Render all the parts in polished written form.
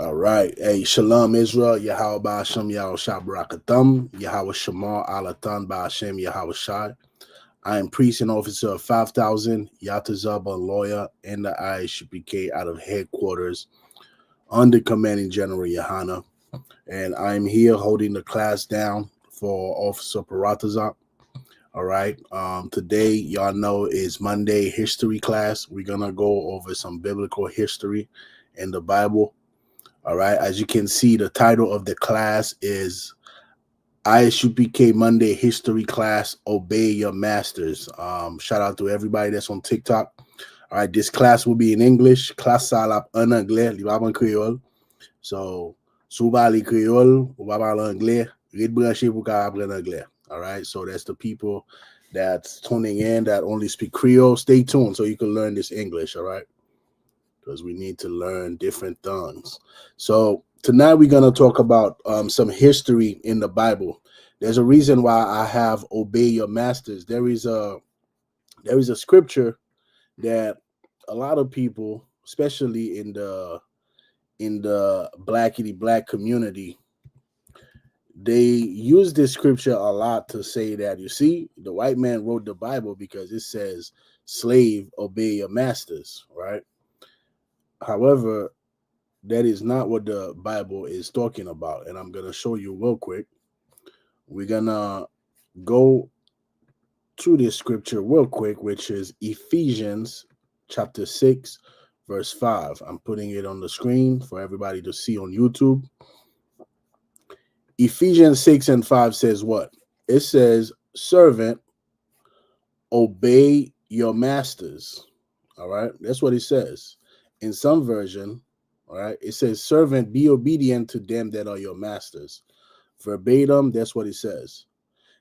All right. Hey, Shalom Israel, Yahweh Ba'ashem Yahweh Shai Barakatham, Yahweh Shamar Alatan Ba'ashem Yahweh Shai. I am priest and officer of 5,000, Yatazaba lawyer, and the Isupk out of headquarters under commanding General Yohana. And I'm here holding the class down for Officer Paratazak. All right. Today, y'all know, is Monday history class. We're going to go over some biblical history in the Bible. All right. As you can see, the title of the class is Isupk Monday History Class, Obey Your Masters. Shout out to everybody that's on TikTok. All right. This class will be in English. Class salap en anglais, li va en créole. So, sou parli créole, ou va parler anglais, red branché pour ka apprendre anglais. All right. So that's the people that's tuning in that only speak Creole. Stay tuned so you can learn this English. All right. Because we need to learn different things. So tonight we're going to talk about some history in the Bible. There's a reason why I have obey your masters. There is a scripture that a lot of people, especially in the black community, they use this scripture a lot to say that, you see, the white man wrote the Bible because it says, slave, obey your masters, right? However, that is not what the Bible is talking about. And I'm going to show you real quick. We're going to go to this scripture real quick, which is Ephesians chapter 6, verse 5. I'm putting it on the screen for everybody to see on YouTube. Ephesians 6 and 5 says what? It says, servant, obey your masters. All right. That's what it says. In some version, all right, it says, servant, be obedient to them that are your masters. Verbatim, that's what it says.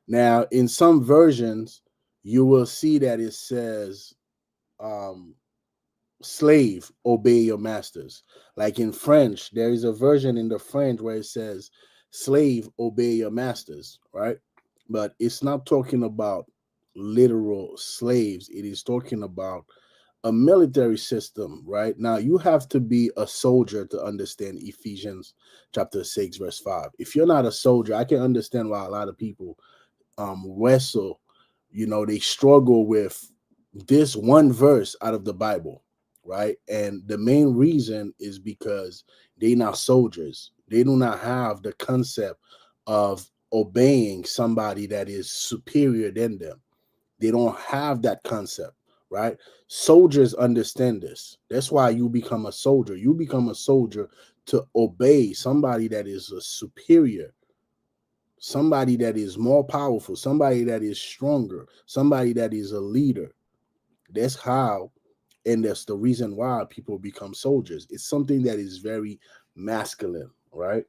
Now, in some versions, you will see that it says, slave, obey your masters. Like in French, there is a version in the French where it says, slave, obey your masters, right? But it's not talking about literal slaves. It is talking about a military system, right? Now, you have to be a soldier to understand Ephesians chapter 6, verse 5. If you're not a soldier, I can understand why a lot of people wrestle, they struggle with this one verse out of the Bible, right? And the main reason is because they're not soldiers. They do not have the concept of obeying somebody that is superior than them. They don't have that concept, right? Soldiers understand this. That's why you become a soldier. You become a soldier to obey somebody that is a superior, somebody that is more powerful, somebody that is stronger, somebody that is a leader. That's how, and that's the reason why people become soldiers. It's something that is very masculine, right?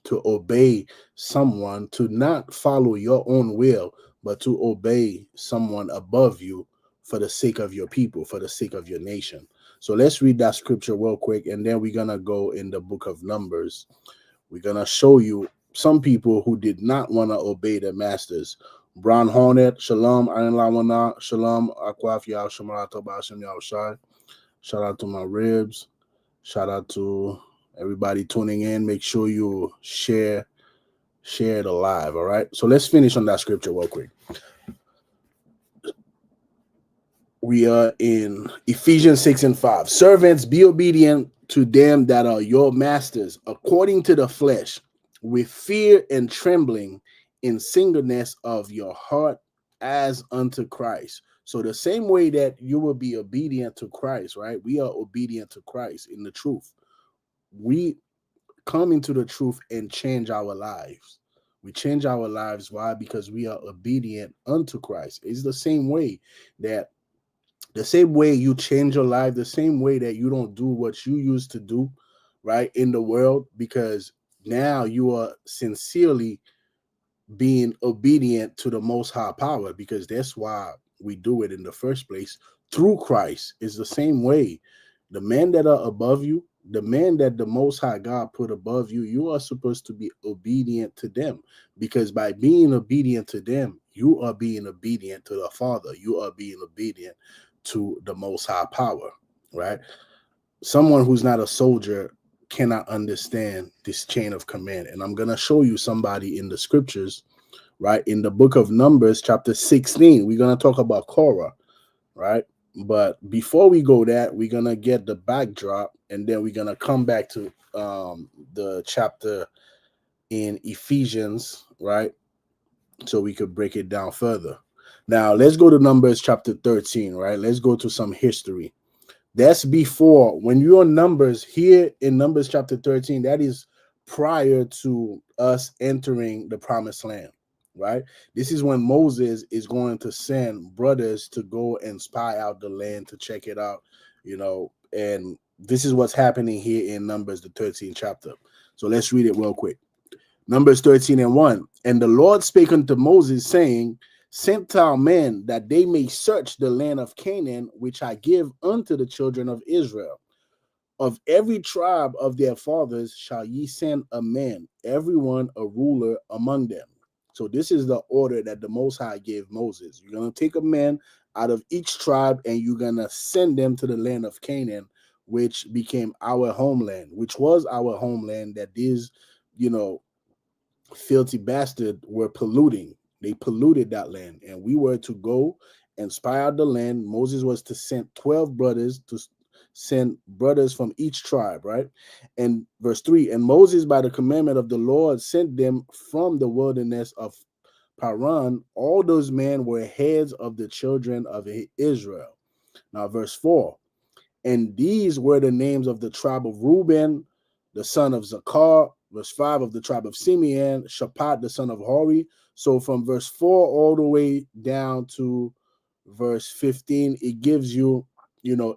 To obey someone, to not follow your own will, but to obey someone above you for the sake of your people, for the sake of your nation. So let's read that scripture real quick, and then we're going to go in the book of Numbers. We're going to show you some people who did not want to obey their masters. Brown Hornet, Shalom, Ayin Lawana, Shalom, Akwaf, Yah, Shemara, Toba, Hashem, Yah, Shai. Shout out to my ribs. Shout out to everybody tuning in. Make sure you share it alive, all right? So let's finish on that scripture real quick. We are in Ephesians 6 and 5. Servants, be obedient to them that are your masters, according to the flesh, with fear and trembling, in singleness of your heart, as unto Christ. So the same way that you will be obedient to Christ, right? We are obedient to Christ in the truth. We come into the truth and change our lives. We change our lives. Why? Because we are obedient unto Christ. It's the same way you change your life, the same way that you don't do what you used to do, right, in the world, because now you are sincerely being obedient to the Most High Power, because that's why we do it in the first place. Through Christ is the same way. The men that are above you, the men that the Most High God put above you, you are supposed to be obedient to them, because by being obedient to them, you are being obedient to the Father. You are being obedient to the Most High Power, right? Someone who's not a soldier cannot understand this chain of command. And I'm going to show you somebody in the scriptures, right? In the book of Numbers, chapter 16, we're going to talk about Korah, right? But before we go that, we're going to get the backdrop, and then we're going to come back to the chapter in Ephesians, right? So we could break it down further. Now, let's go to Numbers chapter 13, right? Let's go to some history. That's before, when you're on Numbers, here in Numbers chapter 13, that is prior to us entering the promised land, right? This is when Moses is going to send brothers to go and spy out the land, to check it out, and this is what's happening here in Numbers, the 13th chapter. So let's read it real quick. Numbers 13:1. And the Lord spake unto Moses, saying, Send thou men, that they may search the land of Canaan, which I give unto the children of Israel. Of every tribe of their fathers shall ye send a man, every one a ruler among them. So this is the order that the Most High gave Moses. You're going to take a man out of each tribe, and you're going to send them to the land of Canaan, which became our homeland, which was our homeland, that is, filthy bastard were polluting. They polluted that land, and we were to go and spy out the land. Moses was to send 12 brothers, to send brothers from each tribe, right? And verse 3, and Moses, by the commandment of the Lord, sent them from the wilderness of Paran. All those men were heads of the children of Israel. Now, verse 4, and these were the names of the tribe of Reuben, the son of Zakar. Verse 5, of the tribe of Simeon, Shaphat, the son of Hori. So from verse 4 all the way down to verse 15, it gives you,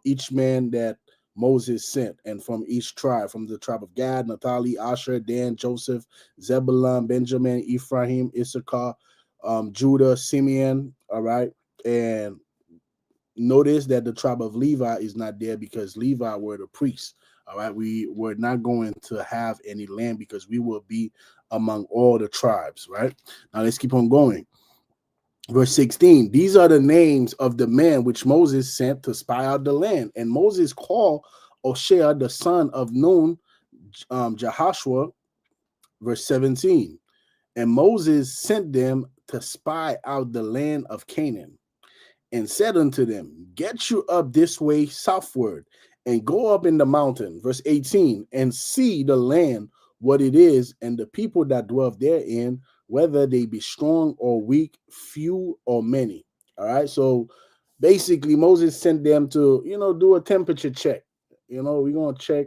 each man that Moses sent, and from each tribe, from the tribe of Gad, Naphtali, Asher, Dan, Joseph, Zebulun, Benjamin, Ephraim, Issachar, Judah, Simeon, all right? And notice that the tribe of Levi is not there, because Levi were the priests. All right, we were not going to have any land, because we will be among all the tribes, right? Now let's keep on going. Verse 16, these are the names of the men which Moses sent to spy out the land. And Moses called Oshea, the son of Nun, Jehoshua. Verse 17, and Moses sent them to spy out the land of Canaan, and said unto them, get you up this way southward, and go up in the mountain. Verse 18, and see the land, what it is, and the people that dwell therein, whether they be strong or weak, few or many. All right, so basically Moses sent them to, do a temperature check. We're going to check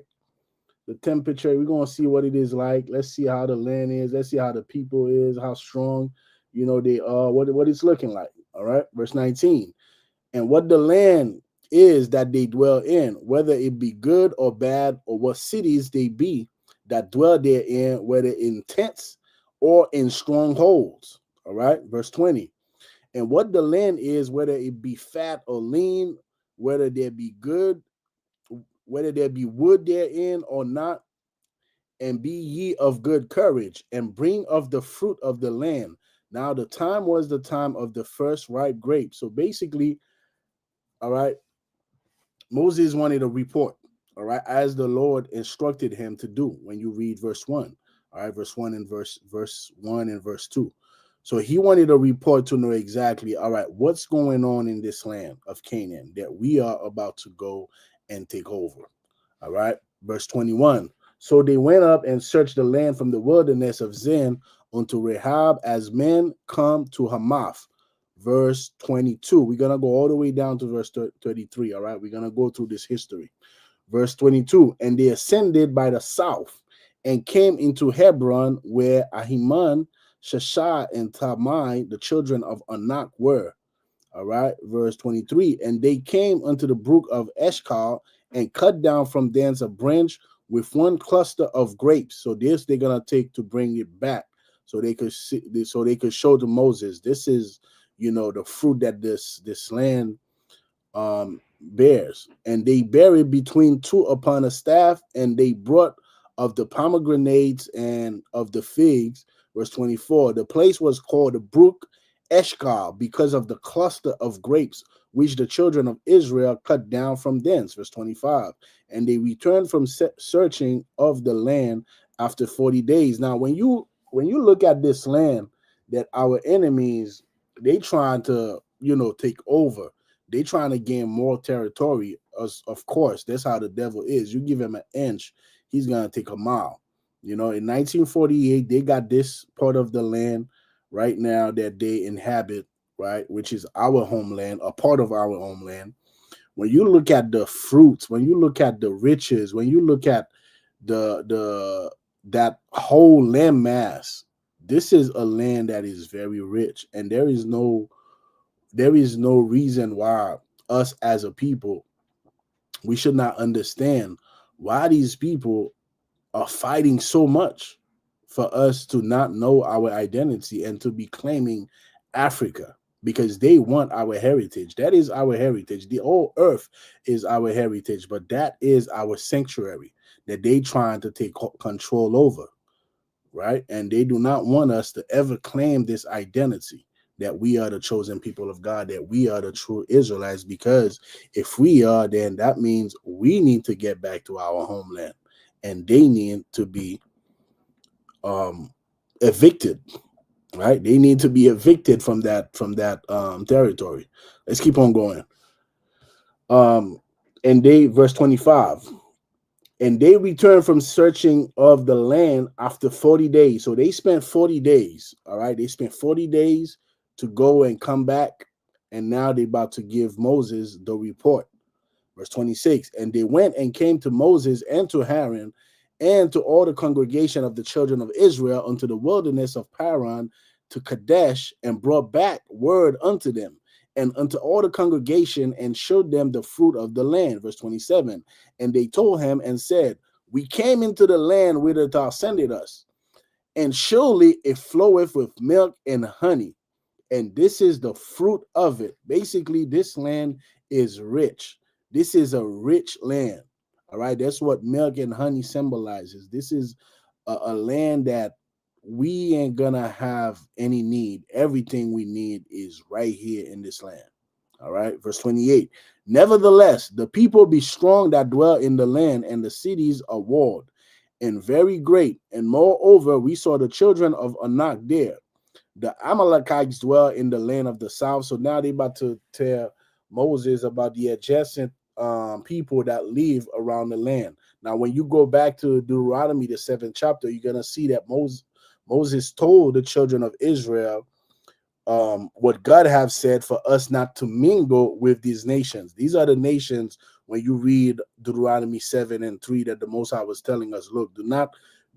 the temperature. We're going to see what it is like. Let's see how the land is. Let's see how the people is, how strong, they are, what it's looking like. All right, verse 19. And what the land is that they dwell in, whether it be good or bad, or what cities they be that dwell therein, whether in tents or in strongholds. All right, verse 20. And what the land is, whether it be fat or lean, whether there be good, whether there be wood therein or not, and be ye of good courage, and bring of the fruit of the land. Now the time was the time of the first ripe grape. So basically, all right, Moses wanted a report, all right, as the Lord instructed him to do when you read verse 1. All right, verse 1 and verse 1 and verse 2. So he wanted a report to know exactly, all right, what's going on in this land of Canaan that we are about to go and take over. All right, verse 21. So they went up and searched the land from the wilderness of Zin unto Rehob, as men come to Hamath. Verse 22. We're going to go all the way down to verse 33. All right, we're going to go through this history. Verse 22. And they ascended by the south and came into Hebron, where Ahiman, Shashai, and Talmai, the children of Anak, were. All right, verse 23. And they came unto the brook of Eshcol, and cut down from thence a branch with one cluster of grapes. So this they're gonna take to bring it back, so they could see, so they could show to Moses, this is, the fruit that this land bears. And they buried between two upon a staff, and they brought of the pomegranates and of the figs. Verse 24. The place was called the brook Eshcol, because of the cluster of grapes which the children of Israel cut down from thence. Verse 25. And they returned from searching of the land after 40 days. Now, when you look at this land that our enemies, they trying to, take over. They trying to gain more territory. Of course, that's how the devil is. You give him an inch, he's gonna take a mile. In 1948, they got this part of the land right now that they inhabit, right, which is our homeland, a part of our homeland. When you look at the fruits, when you look at the riches, when you look at the that whole land mass, this is a land that is very rich, and there is no reason why us as a people, we should not understand why these people are fighting so much for us to not know our identity and to be claiming Africa, because they want our heritage. That is our heritage. The whole earth is our heritage, but that is our sanctuary that they trying to take control over, right? And they do not want us to ever claim this identity that we are the chosen people of God, that we are the true Israelites, because if we are, then that means we need to get back to our homeland, and they need to be evicted, right? They need to be evicted from that territory. Let's keep on going. And they, verse 25, and they returned from searching of the land after 40 days. So they spent 40 days. All right. They spent 40 days to go and come back. And now they're about to give Moses the report. Verse 26. And they went and came to Moses and to Aaron and to all the congregation of the children of Israel unto the wilderness of Paran to Kadesh, and brought back word unto them and unto all the congregation, and showed them the fruit of the land. Verse 27. And they told him and said, we came into the land whither thou sendest us, and surely it floweth with milk and honey, and this is the fruit of it. Basically, this land is rich. This is a rich land. All right, that's what milk and honey symbolizes. This is a land that we ain't gonna have any need. Everything we need is right here in this land. All right, verse 28. Nevertheless, the people be strong that dwell in the land, and the cities are walled and very great. And moreover, we saw the children of Anak there. The Amalekites dwell in the land of the south. So now they about to tell Moses about the adjacent people that live around the land. Now, when you go back to Deuteronomy, the 7th chapter, you're going to see that Moses told the children of Israel what God have said for us not to mingle with these nations. These are the nations, when you read Deuteronomy 7:3, that the Most High was telling us, look, do not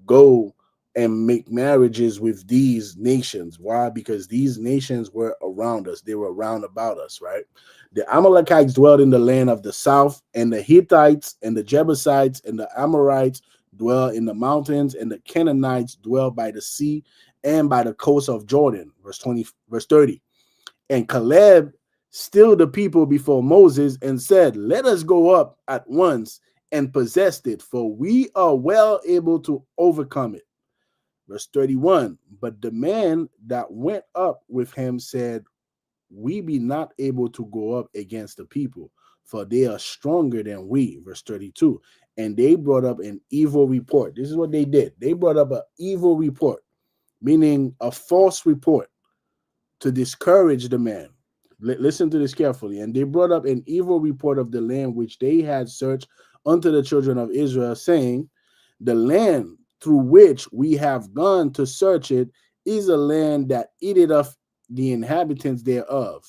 go and make marriages with these nations. Why? Because these nations were around us. They were round about us, right? The Amalekites dwelled in the land of the south, and the Hittites and the Jebusites and the Amorites dwell in the mountains, and the Canaanites dwell by the sea and by the coast of Jordan. Verse 30. And Caleb stilled the people before Moses and said, let us go up at once and possess it, for we are well able to overcome it. Verse 31. But the man that went up with him said, we be not able to go up against the people, for they are stronger than we. Verse 32. And they brought up an evil report. This is what they did. They brought up an evil report, meaning a false report, to discourage the man. Listen to this carefully. And they brought up an evil report of the land which they had searched unto the children of Israel, saying, the land through which we have gone to search it is a land that eateth up the inhabitants thereof.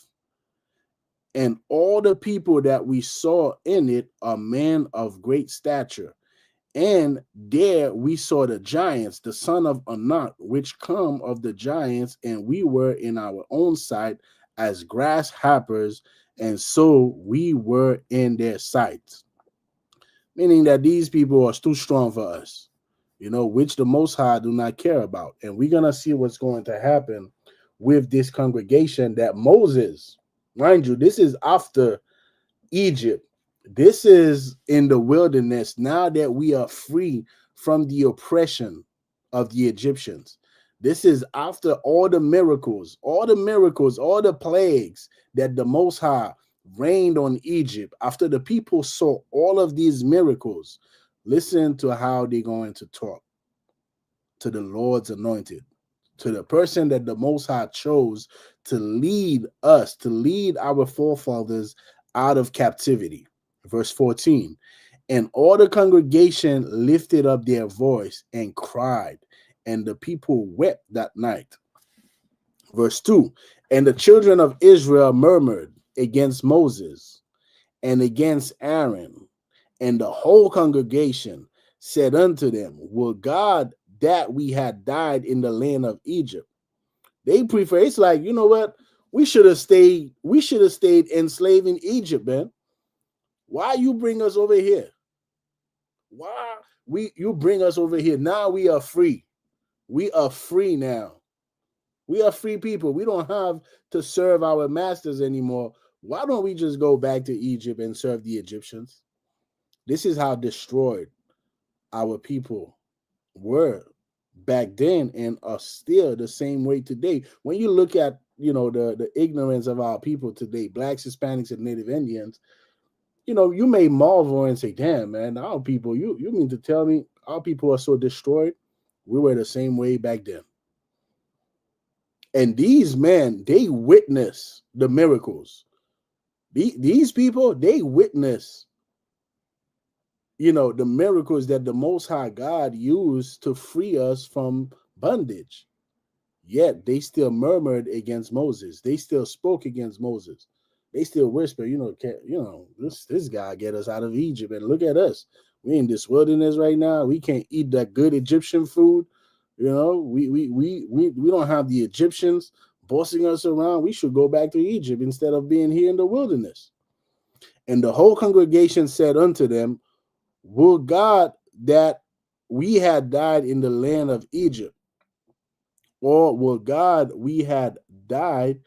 And all the people that we saw in it are men of great stature. And there we saw the giants, the son of Anak, which come of the giants, and we were in our own sight as grasshoppers, and so we were in their sight. Meaning that these people are too strong for us, which the Most High do not care about. And we're going to see what's going to happen with this congregation that Moses, mind you, this is after Egypt. This is in the wilderness now that we are free from the oppression of the Egyptians. This is after all the miracles, all the plagues that the Most High rained on Egypt, after the people saw all of these miracles, listen to how they're going to talk to the Lord's anointed, to the person that the Most High chose to lead us, to lead our forefathers out of captivity. Verse 14. And all the congregation lifted up their voice and cried, and the people wept that night. Verse 2. And the children of Israel murmured against Moses and against Aaron, and the whole congregation said unto them, Would God that we had died in the land of Egypt. They prefer, it's like, you know what? We should have stayed enslaved in Egypt, man. Why you bring us over here? Why you bring us over here? Now we are free. We are free now. We are free people. We don't have to serve our masters anymore. Why don't we just go back to Egypt and serve the Egyptians? This is how destroyed our people were back then and are still the same way today. When you look at, the ignorance of our people today, blacks, Hispanics, and Native Indians, you may marvel and say, damn, man, our people, you mean to tell me our people are so destroyed? We were the same way back then. And these men, they witness the miracles. These people, they witness, the miracles that the Most High God used to free us from bondage. Yet they still murmured against Moses. They still spoke against Moses. They still whisper, this guy get us out of Egypt, and look at us. We in this wilderness right now. We can't eat that good Egyptian food. We don't have the Egyptians bossing us around. We should go back to Egypt instead of being here in the wilderness. And the whole congregation said unto them, Would God that we had died in the land of Egypt, or would God we had died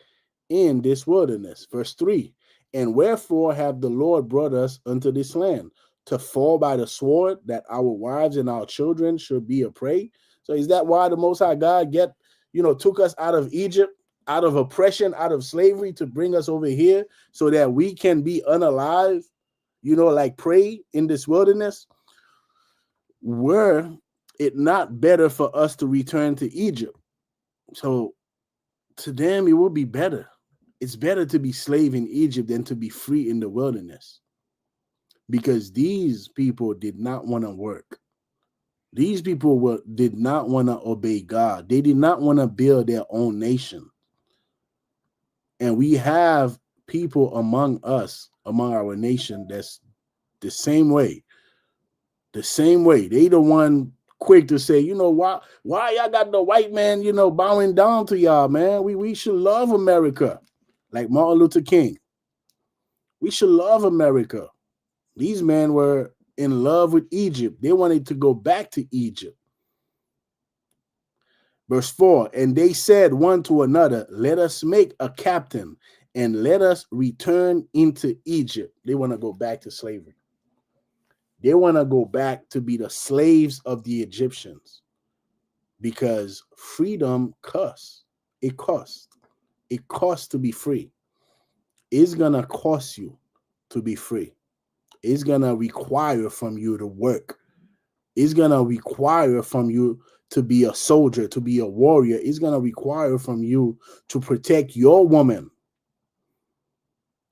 in this wilderness? Verse 3. And wherefore have the Lord brought us unto this land, to fall by the sword, that our wives and our children should be a prey? So is that why the Most High God took us out of Egypt, out of oppression, out of slavery, to bring us over here so that we can be unalive, like prey in this wilderness? Were it not better for us to return to Egypt? So to them, it would be better. It's better to be slave in Egypt than to be free in the wilderness, because these people did not want to work. These people did not want to obey God. They did not want to build their own nation. And we have people among us, among our nation, that's the same way. The same way. They the one quick to say, why y'all got the white man, bowing down to y'all, man? We should love America, like Martin Luther King. We should love America. These men were in love with Egypt. They wanted to go back to Egypt. Verse 4, and they said one to another, Let us make a captain, and let us return into Egypt. They want to go back to slavery. They want to go back to be the slaves of the Egyptians, because freedom costs. It costs. It costs to be free. It's going to cost you to be free. It's going to require from you to work. It's going to require from you to be a soldier, to be a warrior. It's going to require from you to protect your woman,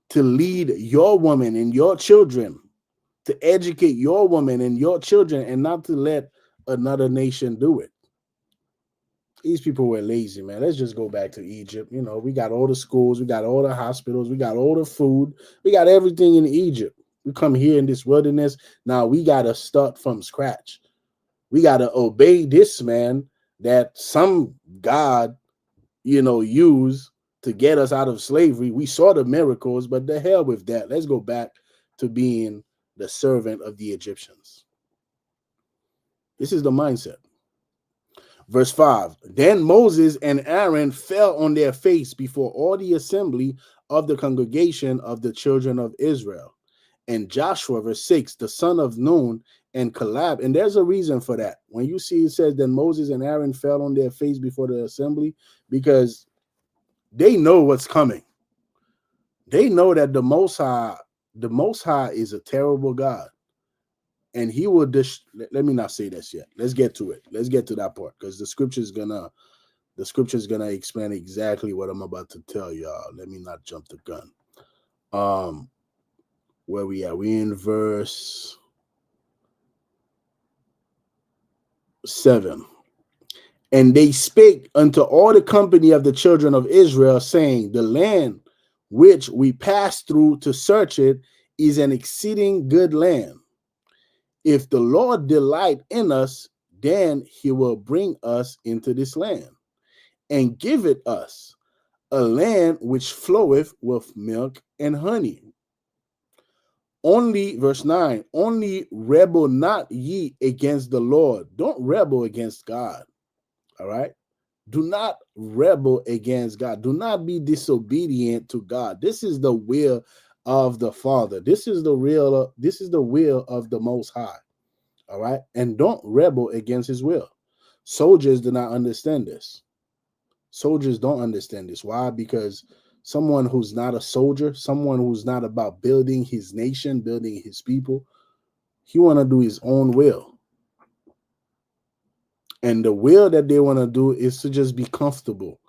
to lead your woman and your children, to educate your woman and your children, and not to let another nation do it. These people were lazy, man. Let's just go back to Egypt. We got all the schools, we got all the hospitals, we got all the food, we got everything in Egypt. We come here in this wilderness. Now we got to start from scratch. We got to obey this man that some God, used to get us out of slavery. We saw the miracles, but the hell with that. Let's go back to being the servant of the Egyptians. This is the mindset. Verse 5, then Moses and Aaron fell on their face before all the assembly of the congregation of the children of Israel. And Joshua, verse 6, the son of Nun, and Caleb. And there's a reason for that. When you see it says that Moses and Aaron fell on their face before the assembly, because they know what's coming. They know that the Most High is a terrible God, and He will. Let me not say this yet. Let's get to it. Let's get to that part because the scripture is gonna explain exactly what I'm about to tell y'all. Let me not jump the gun. Where we at? We in verse 7. And they spake unto all the company of the children of Israel, saying, the land which we passed through to search it is an exceeding good land. If the Lord delight in us, then he will bring us into this land and give it us, a land which floweth with milk and honey. Only, verse 9, only rebel not ye against the Lord. Don't rebel against God. All right. Do not rebel against God. Do not be disobedient to God. This is the will of the Father. This is the will of the Most High. All right. And don't rebel against his will. Soldiers do not understand this. Soldiers don't understand this. Why? Because someone who's not a soldier, someone who's not about building his nation, building his people, he want to do his own will. And the will that they want to do is to just be comfortable.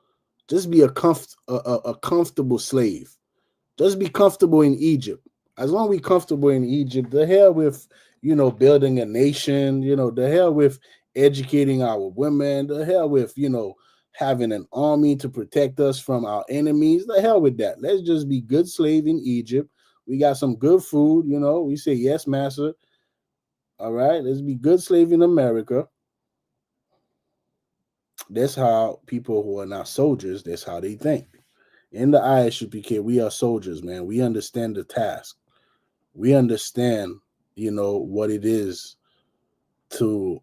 Just be a comfortable slave. Just be comfortable in Egypt. As long as we're comfortable in Egypt, the hell with, building a nation, the hell with educating our women, the hell with, having an army to protect us from our enemies, the hell with that. Let's just be good slave in Egypt. We got some good food, we say, yes, master. All right, let's be good slave in America. That's how people who are not soldiers, that's how they think. In the Isupk, we are soldiers, man. We understand the task. We understand, what it is to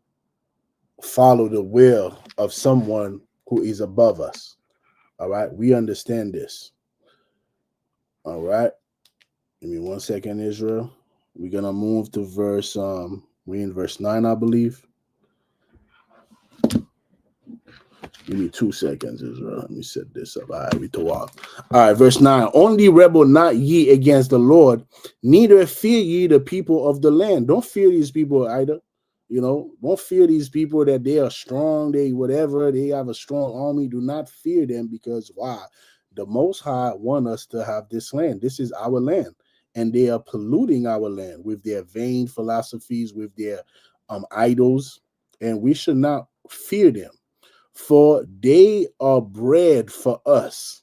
follow the will of someone who is above us. All right. We understand this. All right. Give me 1 second, Israel. We're gonna move to verse we're in verse 9, I believe. Give me 2 seconds, Israel. Let me set this up. All right, we to walk. All right, verse 9. Only rebel not ye against the Lord, neither fear ye the people of the land. Don't fear these people either. Don't fear these people that they are strong, they have a strong army. Do not fear them, because why? The Most High want us to have this land. This is our land. And they are polluting our land with their vain philosophies, with their idols. And we should not fear them. For they are bread for us.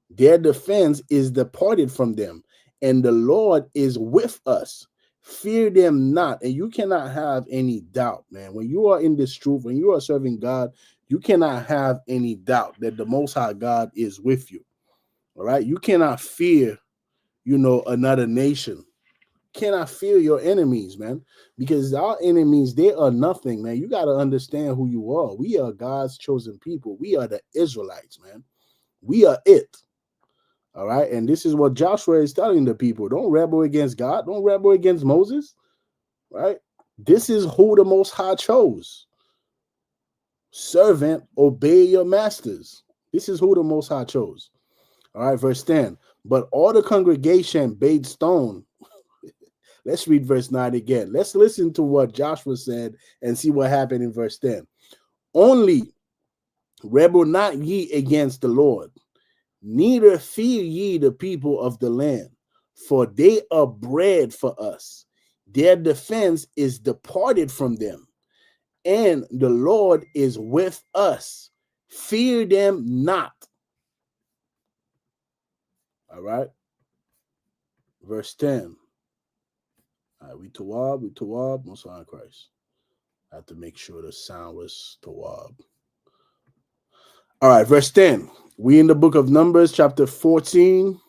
Their defense is departed from them, and the Lord is with us. Fear them not. And you cannot have any doubt, man. When you are in this truth, when you are serving God, you cannot have any doubt that the Most High God is with you. All right. You cannot fear, another nation. Cannot fear your enemies, man, because our enemies, they are nothing, man. You got to understand who you are. We are God's chosen people. We are the Israelites, man. We are it. All right. And this is what Joshua is telling the people. Don't rebel against God. Don't rebel against Moses. Right. This is who the Most High chose. Servant, obey your masters. This is who the Most High chose. All right. Verse 10. But all the congregation bade stone. Let's read verse 9 again. Let's listen to what Joshua said and see what happened in verse 10. Only rebel not ye against the Lord, neither fear ye the people of the land, for they are bread for us. Their defense is departed from them, and the Lord is with us. Fear them not. All right. Verse 10. All right, we Tawab, Most High Christ. I have to make sure the sound was Tawab. All right, verse 10. We in the book of Numbers, chapter 14.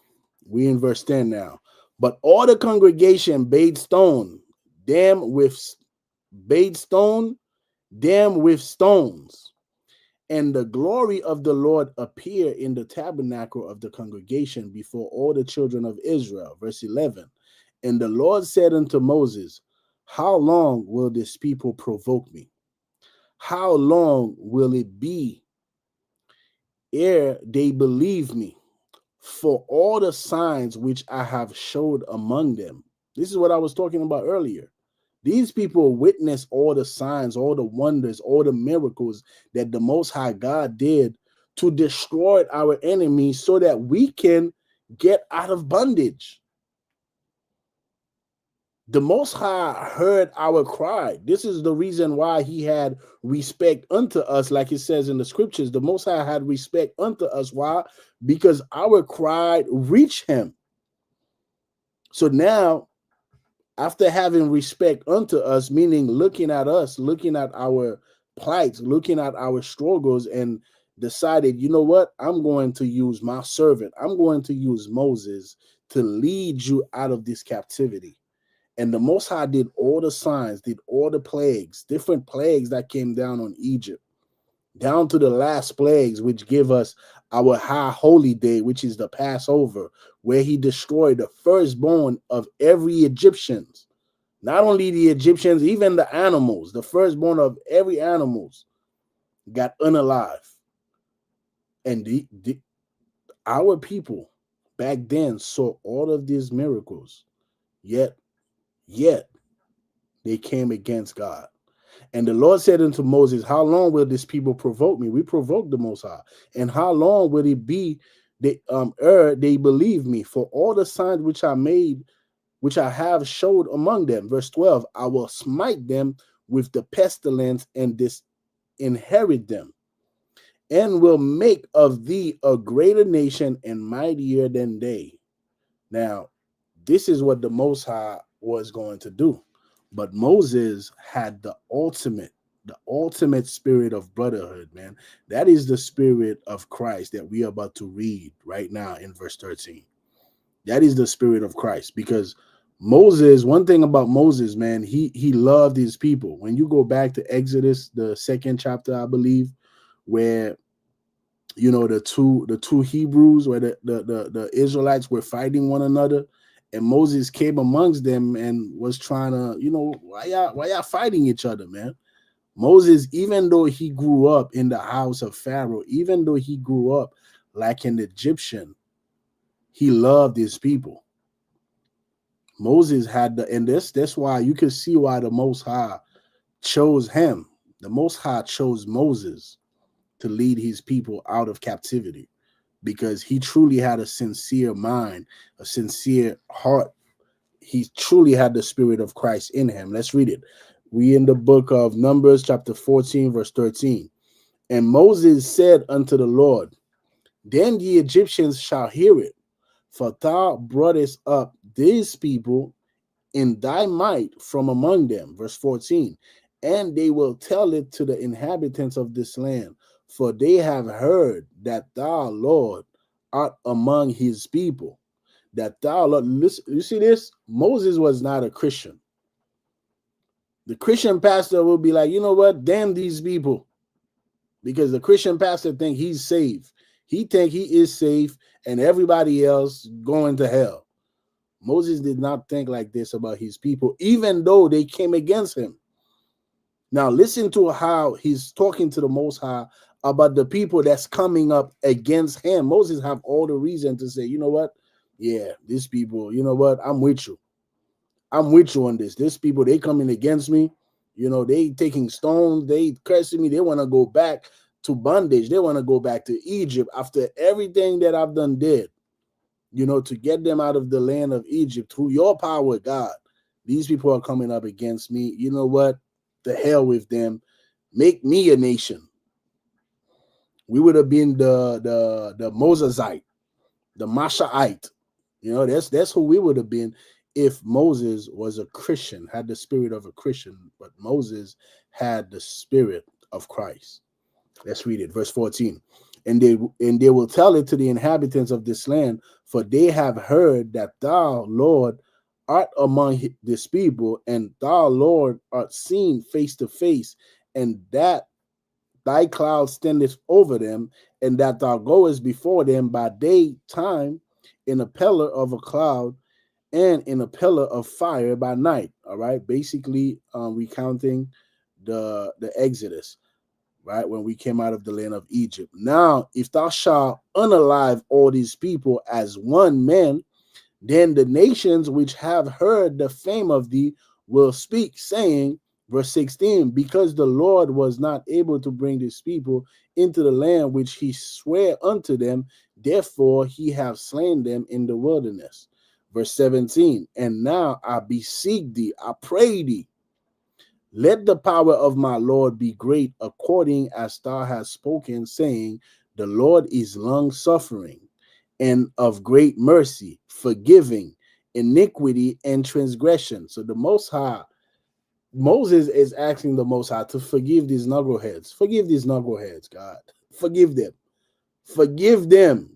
We in verse 10 now. But all the congregation bade stone, them with stones. And the glory of the Lord appeared in the tabernacle of the congregation before all the children of Israel. Verse 11. And the Lord said unto Moses, how long will this people provoke me? How long will it be ere they believe me? for all the signs which I have showed among them. This is what I was talking about earlier. These people witnessed all the signs, all the wonders, all the miracles that the Most High God did to destroy our enemies so that we can get out of bondage. The Most High heard our cry. This is the reason why he had respect unto us, like it says in the scriptures. The Most High had respect unto us. Why? Because our cry reached him. So now, after having respect unto us, meaning looking at us, looking at our plights, looking at our struggles, and decided, you know what? I'm going to use my servant. I'm going to use Moses to lead you out of this captivity. And the Most High did all the signs, did all the plagues, different plagues that came down on Egypt, down to the last plagues, which give us our high holy day, which is the Passover, where he destroyed the firstborn of every Egyptian. Not only the Egyptians, even the animals, the firstborn of every animals got unalive. And our people back then saw all of these miracles, yet they came against God. And the Lord said unto Moses, how long will this people provoke me? We provoked the Most High. And how long will it be they believe me for all the signs which I made, which I have showed among them? Verse 12, I will smite them with the pestilence and disinherit them, and will make of thee a greater nation and mightier than they. Now, this is what the Most High was going to do. But Moses had the ultimate spirit of brotherhood, man. That is the spirit of Christ that we are about to read right now in verse 13. That is the spirit of Christ, because Moses, one thing about Moses, man, he loved his people. When you go back to Exodus, the 2nd chapter, I believe, where the two Hebrews, where the Israelites were fighting one another, and Moses came amongst them and was trying to, why y'all fighting each other, man? Moses, even though he grew up in the house of Pharaoh, even though he grew up like an Egyptian, he loved his people. Moses had and that's why you can see why the Most High chose him. The Most High chose Moses to lead his people out of captivity, because he truly had a sincere mind, a sincere heart. He truly had the spirit of Christ in him. Let's read it. We in the book of Numbers, chapter 14, verse 13. And Moses said unto the Lord, then the Egyptians shall hear it, for thou broughtest up these people in thy might from among them. Verse 14. And they will tell it to the inhabitants of this land, for they have heard that thou, Lord, art among his people. That thou, Lord, listen, you see this? Moses was not a Christian. The Christian pastor will be like, you know what? Damn these people. Because the Christian pastor think he's safe. He think he is safe and everybody else going to hell. Moses did not think like this about his people, even though they came against him. Now listen to how he's talking to the Most High about the people that's coming up against him. Moses have all the reason to say, you know what? Yeah, these people, you know what? I'm with you. I'm with you on this. These people, they coming against me. They taking stones. They cursing me. They want to go back to bondage. They want to go back to Egypt after everything that I've done did, to get them out of the land of Egypt through your power, God. These people are coming up against me. You know what? The hell with them. Make me a nation. We would have been the Mosesite, the Mashaite. That's who we would have been if Moses was a Christian, had the spirit of a Christian, but Moses had the spirit of Christ. Let's read it. Verse 14. And they will tell it to the inhabitants of this land, for they have heard that thou, Lord, art among this people, and thou, Lord, art seen face to face, and that thy cloud standeth over them, and that thou goest before them by daytime in a pillar of a cloud and in a pillar of fire by night. All right, basically recounting the Exodus. right? When we came out of the land of Egypt. Now, if thou shalt unalive all these people as one man, then the nations which have heard the fame of thee will speak, saying, verse 16, because the Lord was not able to bring these people into the land which he sware unto them, therefore he have slain them in the wilderness. Verse 17, and now I beseech thee, I pray thee, let the power of my Lord be great, according as thou hast spoken, saying, the Lord is long suffering and of great mercy, forgiving iniquity and transgression. So the Most High, Moses is asking the Most High to forgive these knuckleheads. Forgive these knuckleheads, God. Forgive them. Forgive them.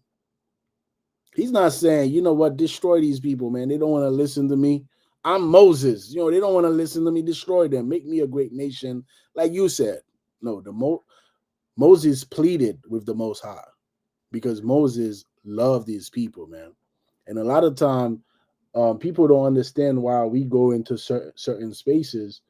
He's not saying, you know what, destroy these people, man. They don't want to listen to me. I'm Moses. You know, they don't want to listen to me. Destroy them. Make me a great nation, like you said. No, Moses pleaded with the Most High because Moses loved these people, man. And a lot of time, people don't understand why we go into certain spaces.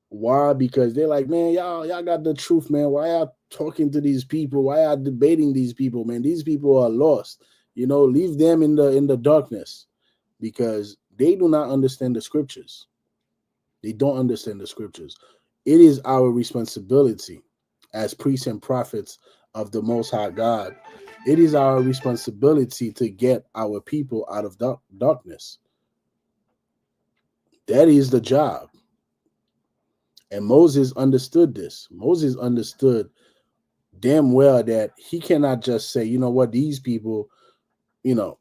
Why? Because they're like, man, y'all got the truth, man. Why y'all talking to these people? Why y'all debating these people, man? These people are lost. You know, leave them in the darkness, because they do not understand the scriptures. They don't understand the scriptures. It is our responsibility as priests and prophets of the Most High God. It is our responsibility to get our people out of darkness. That is the job. And Moses understood this. Moses understood damn well that he cannot just say, you know what, these people, you know,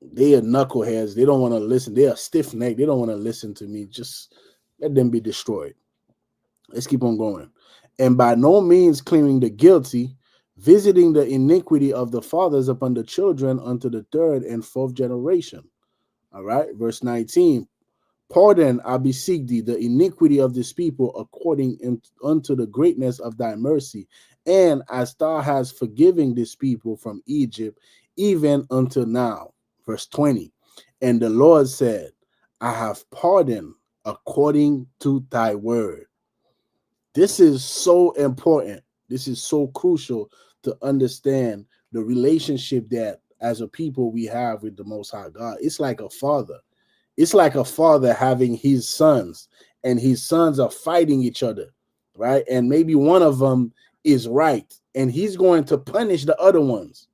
they are knuckleheads. They don't want to listen. They are stiff-necked. They don't want to listen to me. Just let them be destroyed. Let's keep on going. And by no means claiming the guilty, visiting the iniquity of the fathers upon the children unto the third and fourth generation. All right, verse 19. Pardon, I beseech thee, the iniquity of this people according unto the greatness of thy mercy, and as thou hast forgiven this people from Egypt, even until now. Verse 20. And the Lord said, I have pardoned according to thy word. This is so important. This is so crucial to understand the relationship that as a people we have with the Most High God. It's like a father. It's like a father having his sons, and his sons are fighting each other, right? And maybe one of them is right, and he's going to punish the other ones.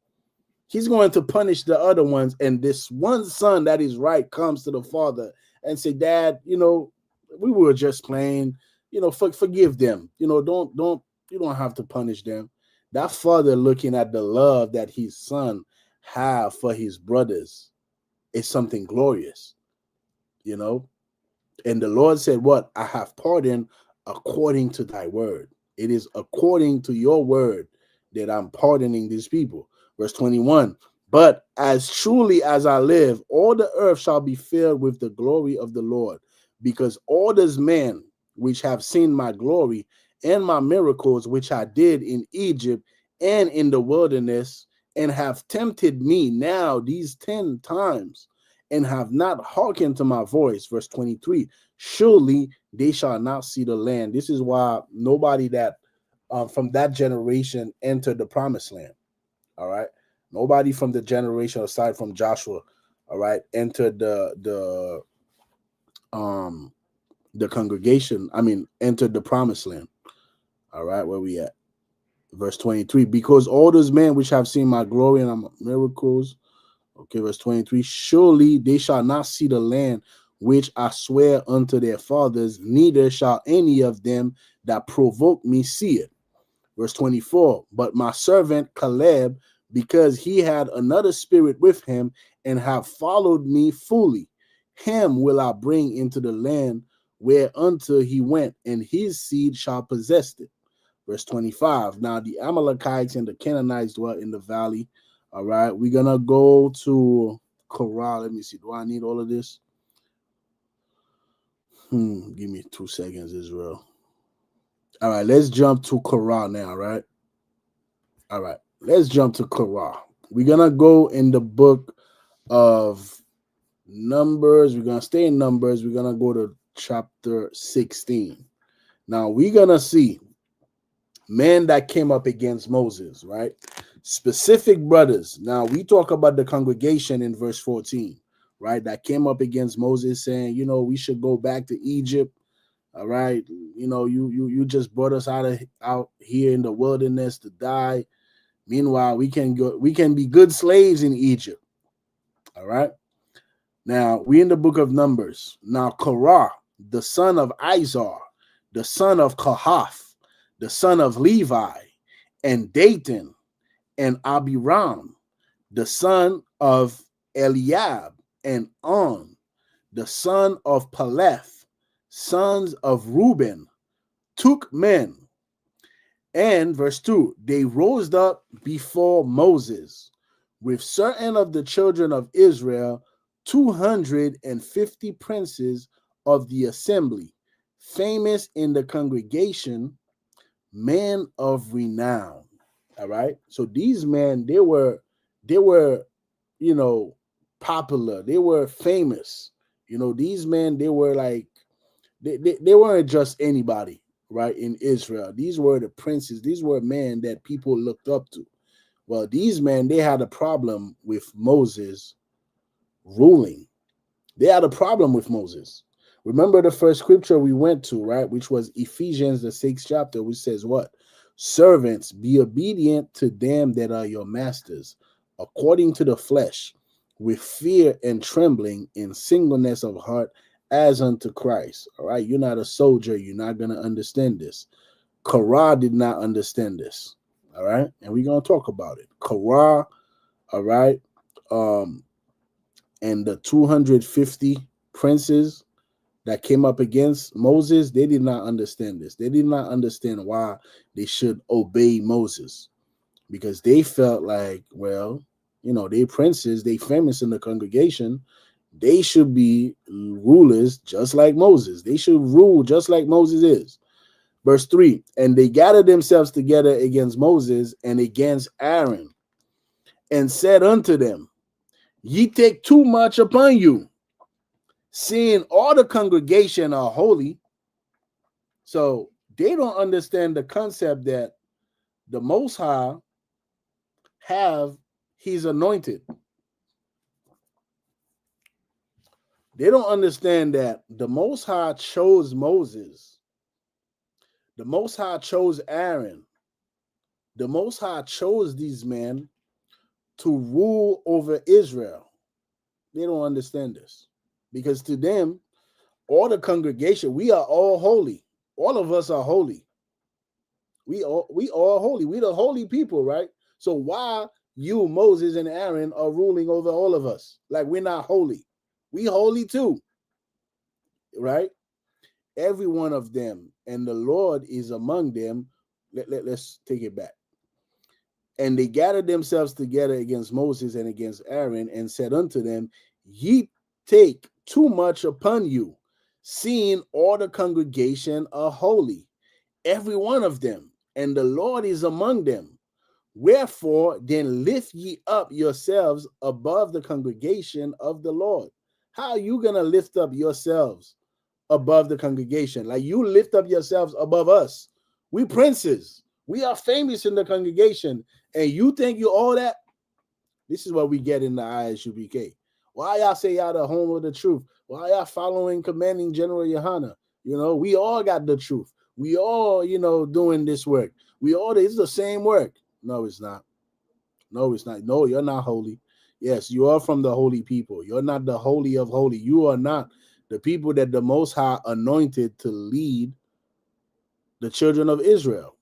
He's going to punish the other ones, and this one son that is right comes to the father and say, Dad, you know, we were just playing, you know, forgive them. You know, you don't have to punish them. That father looking at the love that his son have for his brothers is something glorious. You know, and the Lord said, what? I have pardoned according to thy word. It is according to your word that I'm pardoning these people. Verse 21, but as truly as I live, all the earth shall be filled with the glory of the Lord, because all those men which have seen my glory and my miracles, which I did in Egypt and in the wilderness, and have tempted me now these 10 times, and have not hearkened to my voice. Verse 23, surely they shall not see the land. This is why nobody that from that generation entered the promised land. All right. Nobody from the generation aside from Joshua, all right, entered the congregation. I mean, entered the promised land. All right, where we at? Verse 23, because all those men which have seen my glory and my miracles. Okay, verse 23, surely they shall not see the land which I swear unto their fathers, neither shall any of them that provoke me see it. Verse 24, but my servant Caleb, because he had another spirit with him and have followed me fully, him will I bring into the land whereunto he went, and his seed shall possess it. Verse 25, now the Amalekites and the Canaanites dwell in the valley. All right, we're going to go to Korah. Let me see. Do I need all of this? Give me 2 seconds, Israel. All right, let's jump to Korah now, right? All right, let's jump to Korah. We're going to go in the book of Numbers. We're going to stay in Numbers. We're going to go to chapter 16. Now, we're going to see men that came up against Moses, right? Specific brothers. Now we talk about the congregation in verse 14, right? That came up against Moses saying, we should go back to Egypt. All right. You just brought us out here in the wilderness to die. Meanwhile, we can be good slaves in Egypt. All right. Now we in the book of Numbers. Now Korah, the son of Izar, the son of Kohath, the son of Levi, and Dathan, and Abiram, the son of Eliab, and On, the son of Peleth, sons of Reuben, took men. And verse 2, they rose up before Moses with certain of the children of Israel, 250 princes of the assembly, famous in the congregation, men of renown. All right. So these men, they were, you know, popular. They were famous. These men, they were like, they weren't just anybody, right? In Israel, these were the princes. These were men that people looked up to. Well, these men, they had a problem with Moses ruling. They had a problem with Moses. Remember the first scripture we went to, right? Which was Ephesians, the 6th chapter, which says what? Servants, be obedient to them that are your masters, according to the flesh, with fear and trembling, in singleness of heart, as unto Christ. All right. You're not a soldier. You're not going to understand this. Korah did not understand this. All right. And we're going to talk about it. Korah, all right. And the 250 princes that came up against Moses, they did not understand this. They did not understand why they should obey Moses, because they felt like, well, they princes, they famous in the congregation. They should be rulers just like Moses. They should rule just like Moses is. Verse 3, and they gathered themselves together against Moses and against Aaron, and said unto them, ye take too much upon you, seeing all the congregation are holy. So they don't understand the concept that the Most High have his anointed. They don't understand that the Most High chose Moses. The Most High chose Aaron. The Most High chose these men to rule over Israel. They don't understand this, because to them, all the congregation, we are all holy. All of us are holy. We all holy. We the holy people, right? So why you, Moses, and Aaron are ruling over all of us? Like we're not holy. We holy too, right? Every one of them, and the Lord is among them. Let's take it back. And they gathered themselves together against Moses and against Aaron, and said unto them, ye take too much upon you, seeing all the congregation are holy, every one of them, and the Lord is among them. Wherefore then lift ye up yourselves above the congregation of the Lord. How are you gonna lift up yourselves above the congregation? Like you lift up yourselves above us. We princes. We are famous in the congregation. And you think you all that? This is what we get in the Isupk. Why y'all say y'all the home of the truth? Why y'all following commanding General Yohana? We all got the truth. We all, doing this work. It's the same work. No, it's not. No, it's not. No, you're not holy. Yes, you are from the holy people. You're not the holy of holy. You are not the people that the Most High anointed to lead the children of Israel.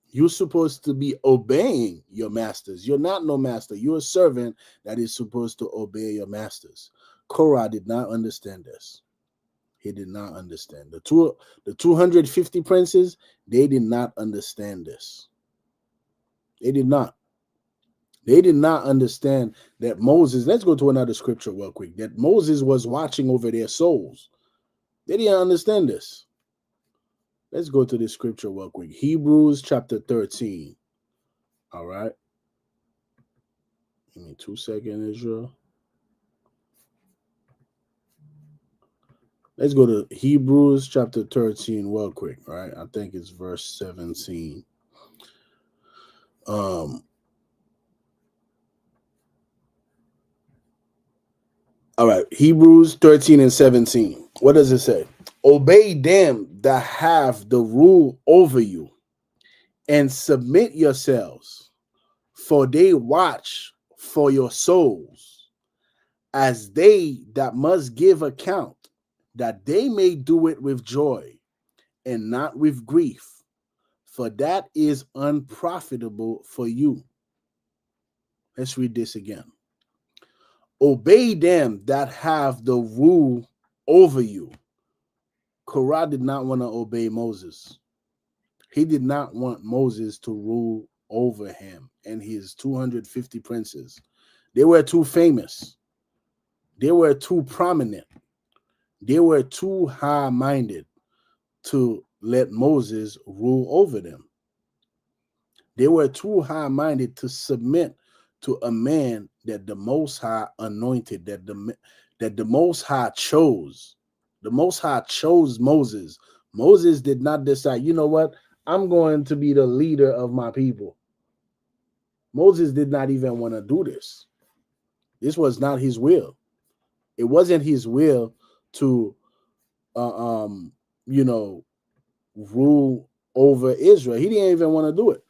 You're supposed to be obeying your masters. You're not no master. You're a servant that is supposed to obey your masters. Korah did not understand this. He did not understand. The 250 princes, they did not understand this. They did not. They did not understand that Moses, let's go to another scripture real quick, that Moses was watching over their souls. They didn't understand this. Let's go to this scripture real quick. Hebrews chapter 13. All right. Give me 2 seconds, Israel. Let's go to Hebrews chapter 13 real quick, right? I think it's verse 17. Um, all right, Hebrews 13 and 17. What does it say? Obey them that have the rule over you and submit yourselves, for they watch for your souls, as they that must give account, that they may do it with joy and not with grief, for that is unprofitable for you. Let's read this again. Obey them that have the rule over you. Korah did not want to obey Moses. He did not want Moses to rule over him and his 250 princes. They were too famous. They were too prominent. They were too high minded to let Moses rule over them. They were too high minded to submit to a man that the Most High anointed, that the Most High chose. The Most High chose Moses. Moses did not decide, you know what, I'm going to be the leader of my people. Moses did not even want to do this. This was not his will. It wasn't his will to, uh, um, you know, rule over Israel. He didn't even want to do it.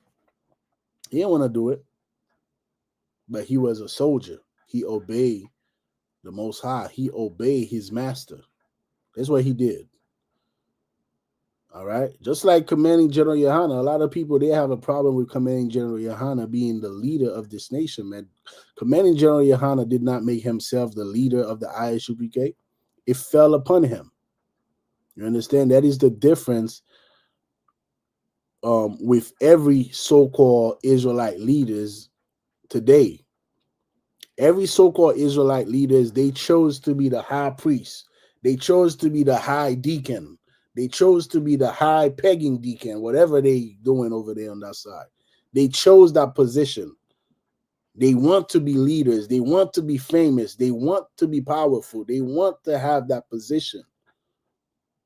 He didn't want to do it, but he was a soldier. He obeyed the Most High. He obeyed his master. That's what he did. All right. Just like commanding General Yohana, a lot of people, they have a problem with commanding General Yohana being the leader of this nation, man. Commanding General Yohana did not make himself the leader of the Isupk. It fell upon him. You understand? That is the difference with every so-called Israelite leaders today. Every so-called Israelite leaders, they chose to be the high priest. They chose to be the high deacon. They chose to be the high pegging deacon, whatever they doing over there on that side. They chose that position. They want to be leaders. They want to be famous. They want to be powerful. They want to have that position.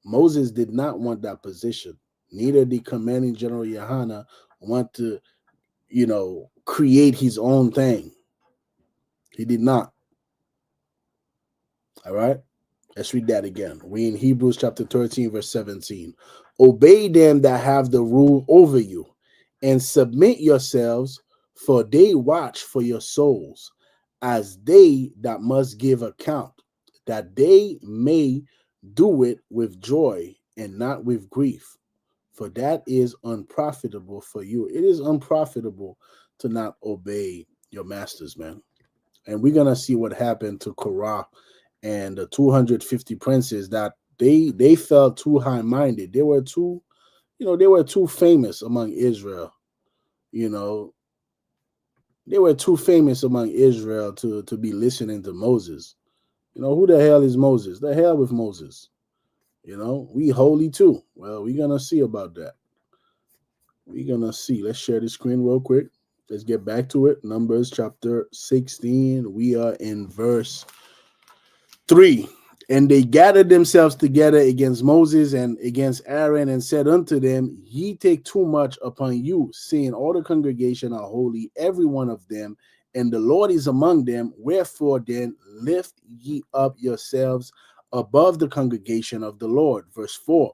Moses did not want that position. Neither did commanding General Yohana want to, create his own thing. He did not. All right. Let's read that again. We in Hebrews chapter 13, verse 17. Obey them that have the rule over you, and submit yourselves, for they watch for your souls, as they that must give account, that they may do it with joy and not with grief, for that is unprofitable for you. It is unprofitable to not obey your masters, man. And we're gonna see what happened to Korah and the 250 princes, that they felt too high-minded. They were too, they were too famous among Israel. You know, they were too famous among Israel to be listening to Moses. Who the hell is Moses? The hell with Moses. We holy too. Well, we're gonna see about that. We're gonna see. Let's share the screen real quick. Let's get back to it. Numbers chapter 16. We are in verse 3. And they gathered themselves together against Moses and against Aaron, and said unto them, Ye take too much upon you, seeing all the congregation are holy, every one of them, and the Lord is among them. Wherefore then lift ye up yourselves above the congregation of the Lord. Verse 4.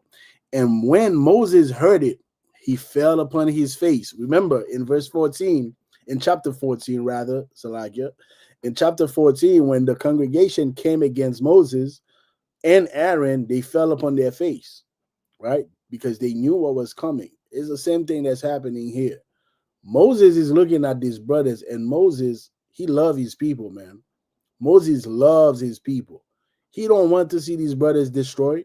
And when Moses heard it, he fell upon his face. Remember, in verse 14, in chapter 14, rather, Salakia, in chapter 14, when the congregation came against Moses and Aaron, they fell upon their face, right? Because they knew what was coming. It's the same thing that's happening here. Moses is looking at these brothers, and Moses, he loves his people, man. Moses loves his people. He don't want to see these brothers destroyed.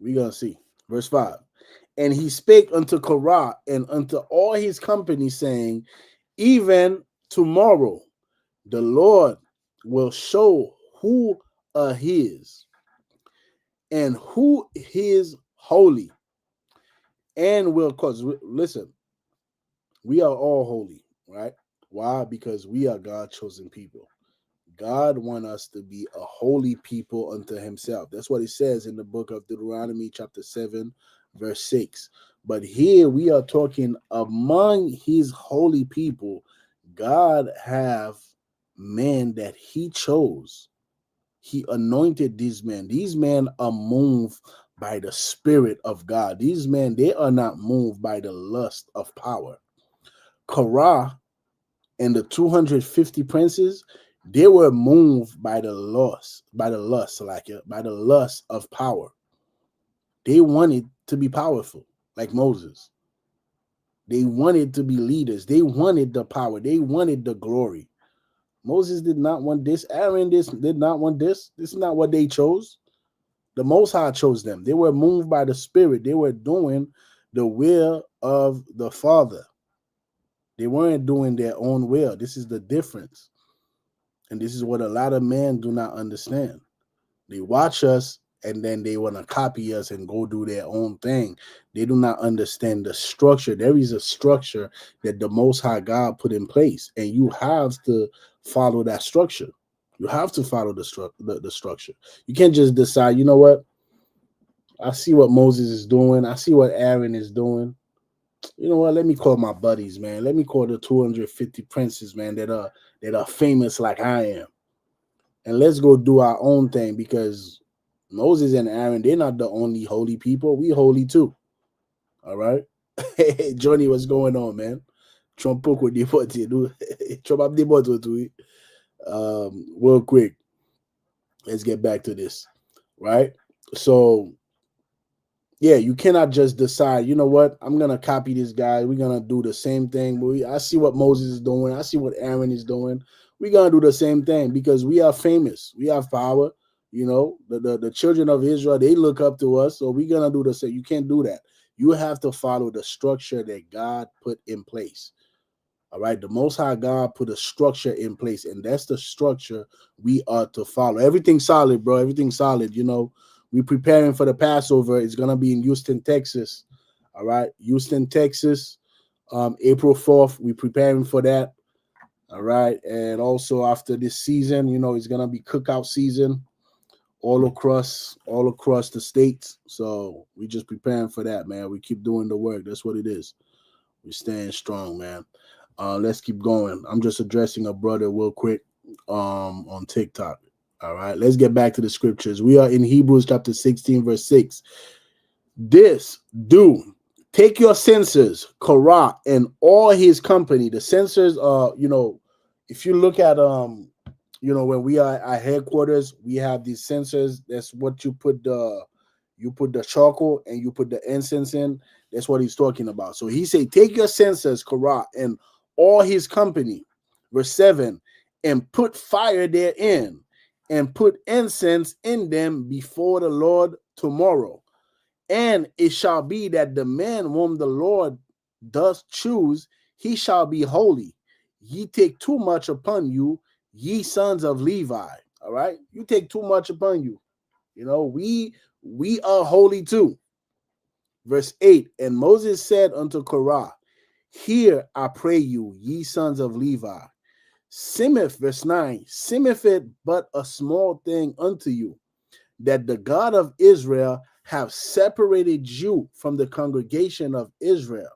We're going to see. Verse 5. And he spake unto Korah and unto all his company, saying, Even tomorrow the Lord will show who are his and who is holy, and will cause. Listen, we are all holy, right? Why? Because we are God's chosen people. God wants us to be a holy people unto himself. That's what it says in the book of Deuteronomy chapter 7, verse 6. But here we are talking among his holy people. God have men that he chose. He anointed these men. These men are moved by the Spirit of God. These men, they are not moved by the lust of power. Korah and the 250 princes, they were moved by the lust, by the lust of power. They wanted to be powerful, like Moses. They wanted to be leaders. They wanted the power. They wanted the glory. Moses did not want this. Aaron did not want this. This is not what they chose. The Most High chose them. They were moved by the Spirit. They were doing the will of the Father. They weren't doing their own will. This is the difference. And this is what a lot of men do not understand. They watch us and then they want to copy us and go do their own thing. They do not understand the structure. There is a structure that the Most High God put in place, and you have to follow that structure. You have to follow the structure. You can't just decide, you know what? I see what Moses is doing. I see what Aaron is doing. You know what? Let me call my buddies, man. Let me call the 250 princes, man, that are famous like I am. And let's go do our own thing, because Moses and Aaron, they're not the only holy people. We holy too. All right? Hey, Johnny, what's going on, man? Trump with the Trump the real quick. Let's get back to this. Right? So yeah, you cannot just decide, you know what, I'm going to copy this guy. We're going to do the same thing. I see what Moses is doing. I see what Aaron is doing. We're going to do the same thing because we are famous. We have power. You know, the children of Israel, they look up to us. So we're going to do the same. You can't do that. You have to follow the structure that God put in place. All right. The Most High God put a structure in place, and that's the structure we are to follow. Everything's solid, bro. Everything's solid. You know, we're preparing for the Passover. It's going to be in Houston, Texas. All right. Houston, Texas, April 4th. We're preparing for that. All right. And also after this season, you know, it's going to be cookout season all across the states. So we just preparing for that, man. We keep doing the work. That's what it is. We're staying strong, man. Let's keep going. I'm just addressing a brother real quick on TikTok. All right, let's get back to the scriptures. We are in Hebrews chapter 16, verse 6. This do take your censers, Korah, and all his company. The censers are, you know, if you look at you know, when we are at headquarters, we have these censers. That's what you put the charcoal and you put the incense in. That's what he's talking about. So he said, take your censers, Korah, and all his company, verse 7, and put fire therein, and put incense in them before the Lord tomorrow. And it shall be that the man whom the Lord does choose, he shall be holy. Ye take too much upon you, ye sons of Levi. All right, you take too much upon you. You know, we are holy too. Verse 8, and Moses said unto Korah, hear, I pray you, ye sons of Levi. Seemeth, verse 9, seemeth it but a small thing unto you, that the God of Israel have separated you from the congregation of Israel,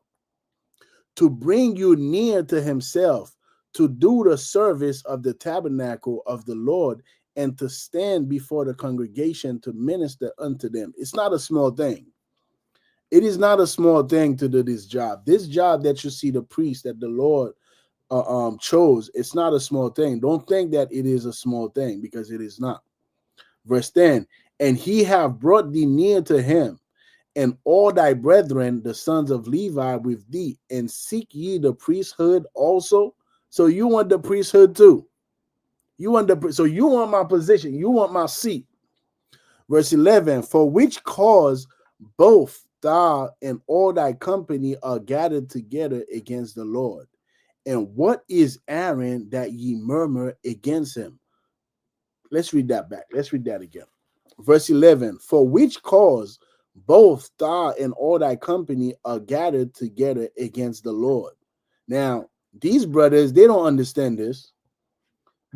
to bring you near to himself, to do the service of the tabernacle of the Lord, and to stand before the congregation to minister unto them. It's not a small thing. It is not a small thing to do this job. This job that you see the priest that the Lord chose, it's not a small thing. Don't think that it is a small thing, because it is not. Verse 10, and he have brought thee near to him, and all thy brethren, the sons of Levi, with thee, and seek ye the priesthood also. So you want the priesthood too. You want my position. You want my seat. Verse 11, for which cause both thou and all thy company are gathered together against the Lord. And what is Aaron that ye murmur against him? Let's read that back. Let's read that again. Verse 11, for which cause both thou and all thy company are gathered together against the Lord. Now, these brothers, they don't understand this.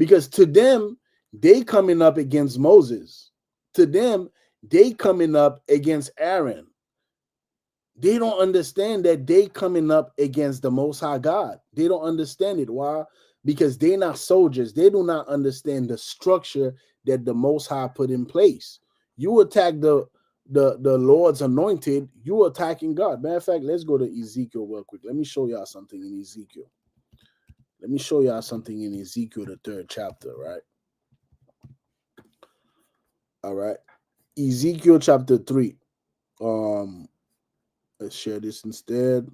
Because to them, they coming up against Moses. To them, they coming up against Aaron. They don't understand that they coming up against the Most High God. They don't understand it. Why? Because they're not soldiers. They do not understand the structure that the Most High put in place. You attack the Lord's anointed, you attacking God. Matter of fact, let's go to Ezekiel real quick. Let me show y'all something in Ezekiel. Let me show y'all something in Ezekiel, the 3rd chapter, right? All right. Ezekiel chapter 3. Let's share this instead.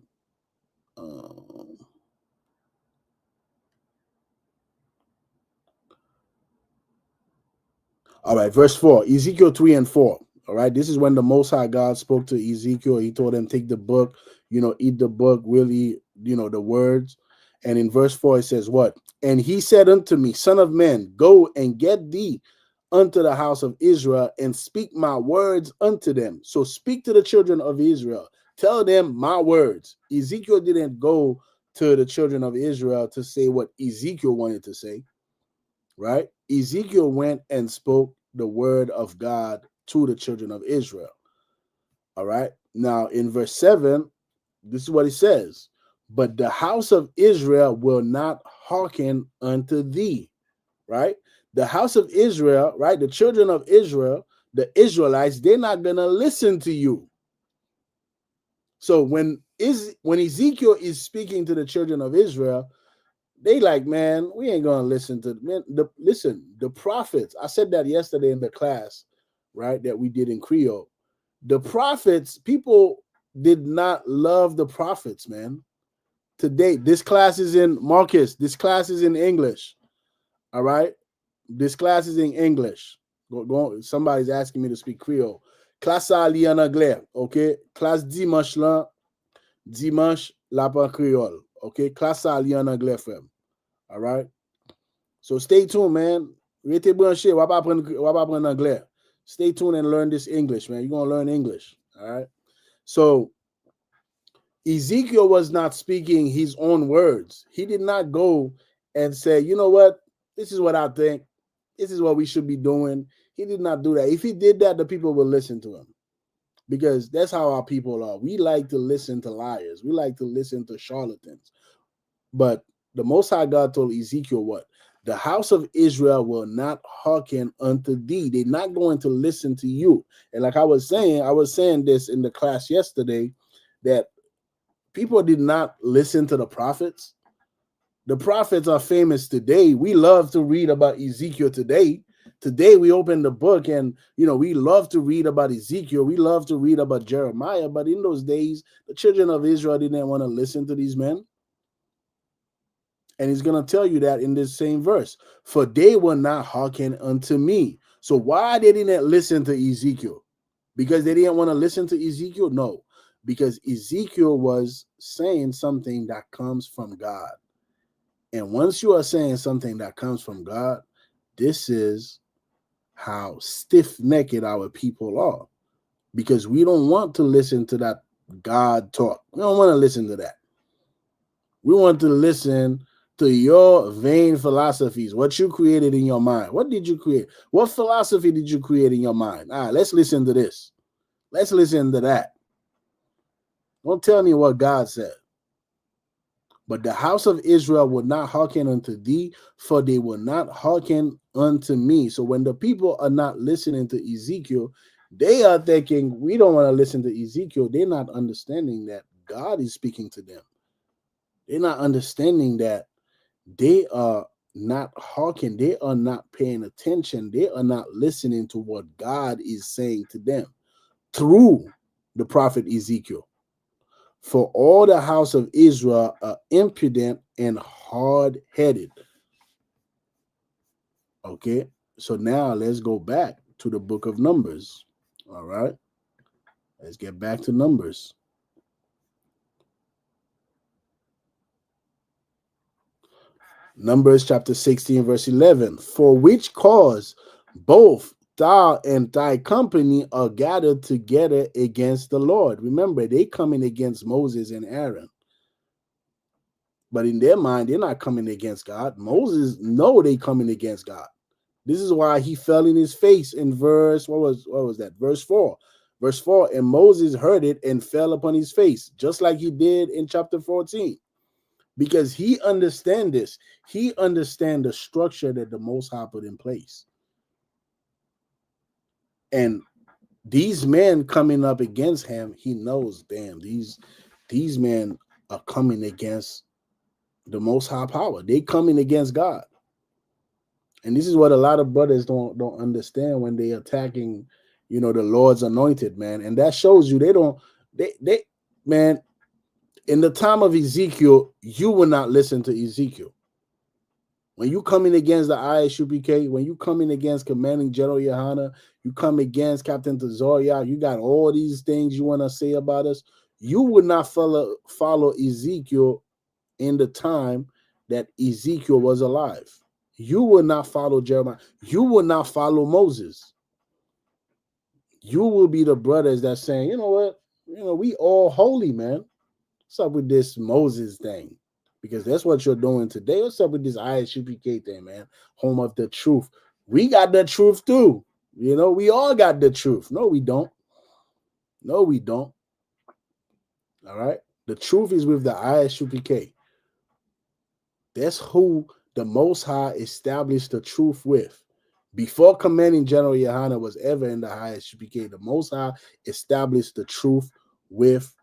All right, verse 4, Ezekiel 3 and 4. All right, this is when the Most High God spoke to Ezekiel. He told him, take the book, eat the book, really, the words. And in verse 4, it says what? And he said unto me, Son of man, go and get thee unto the house of Israel and speak my words unto them. So speak to the children of Israel. Tell them my words. Ezekiel didn't go to the children of Israel to say what Ezekiel wanted to say, right? Ezekiel went and spoke the word of God to the children of Israel. All right. Now in verse 7, this is what it says. But the house of Israel will not hearken unto thee, right? The house of Israel, right? The children of Israel, the Israelites, they're not going to listen to you. So when Ezekiel is speaking to the children of Israel, they like, man, we ain't going to listen to, man, the prophets. I said that yesterday in the class, right, that we did in Creole. The prophets, people did not love the prophets, man. Today, this class is in Marcus. This class is in English. All right. This class is in English. Somebody's asking me to speak Creole. Classe a li en anglais. Okay. Classe dimanche la pa Creole. Okay. Classe a li en anglais, frère. All right. So stay tuned, man. Rete branché. Wap apren anglais. Stay tuned and learn this English, man. You're going to learn English. All right. So Ezekiel was not speaking his own words. He did not go and say, you know what? This is what I think. This is what we should be doing. He did not do that. If he did that, the people would listen to him, because that's how our people are. We like to listen to liars. We like to listen to charlatans. But the Most High God told Ezekiel what? The house of Israel will not hearken unto thee. They're not going to listen to you. And like I was saying this in the class yesterday, that people did not listen to the prophets. The prophets are famous today. We love to read about Ezekiel today. Today we open the book and, we love to read about Ezekiel. We love to read about Jeremiah. But in those days, the children of Israel didn't want to listen to these men. And he's going to tell you that in this same verse. For they will not hearken unto me. So why they didn't listen to Ezekiel? Because they didn't want to listen to Ezekiel? No. Because Ezekiel was saying something that comes from God. And once you are saying something that comes from God, this is how stiff-necked our people are. Because we don't want to listen to that God talk. We don't want to listen to that. We want to listen to your vain philosophies, what you created in your mind. What did you create? What philosophy did you create in your mind? All right, let's listen to this. Let's listen to that. Don't tell me what God said. But the house of Israel will not hearken unto thee, for they will not hearken unto me. So when the people are not listening to Ezekiel, they are thinking, we don't want to listen to Ezekiel. They're not understanding that God is speaking to them. They're not understanding that they are not hearkening. They are not paying attention. They are not listening to what God is saying to them through the prophet Ezekiel. For all the house of Israel are impudent and hard-headed. Okay, so now let's go back to the book of Numbers. All right, let's get back to Numbers. Numbers chapter 16, verse 11. For which cause both thou and thy company are gathered together against the Lord. Remember, they coming against Moses and Aaron. But in their mind, they're not coming against God. Moses know they coming against God. This is why he fell in his face in verse, what was that? Verse 4. Verse 4, and Moses heard it and fell upon his face, just like he did in chapter 14. Because he understand this. He understand the structure that the Most High put in place. And these men coming up against him, he knows, damn, these men are coming against the Most High power. They coming against God. And this is what a lot of brothers don't understand when they attacking, the Lord's anointed, man. And that shows you they man, in the time of Ezekiel, you will not listen to Ezekiel. When you coming against the Isupk, when you coming against Commanding General Yohana, you come against Captain Tazoria, you got all these things you want to say about us, you would not follow Ezekiel in the time that Ezekiel was alive. You will not follow Jeremiah. You will not follow Moses. You will be the brothers that saying, you know what? We all holy, man. What's up with this Moses thing? Because that's what you're doing today. What's up with this Isupk thing, man? Home of the truth. We got the truth too. We all got the truth. No, we don't. No, we don't. All right. The truth is with the Isupk. That's who the Most High established the truth with. Before Commanding General Yohana was ever in the Isupk, the Most High established the truth with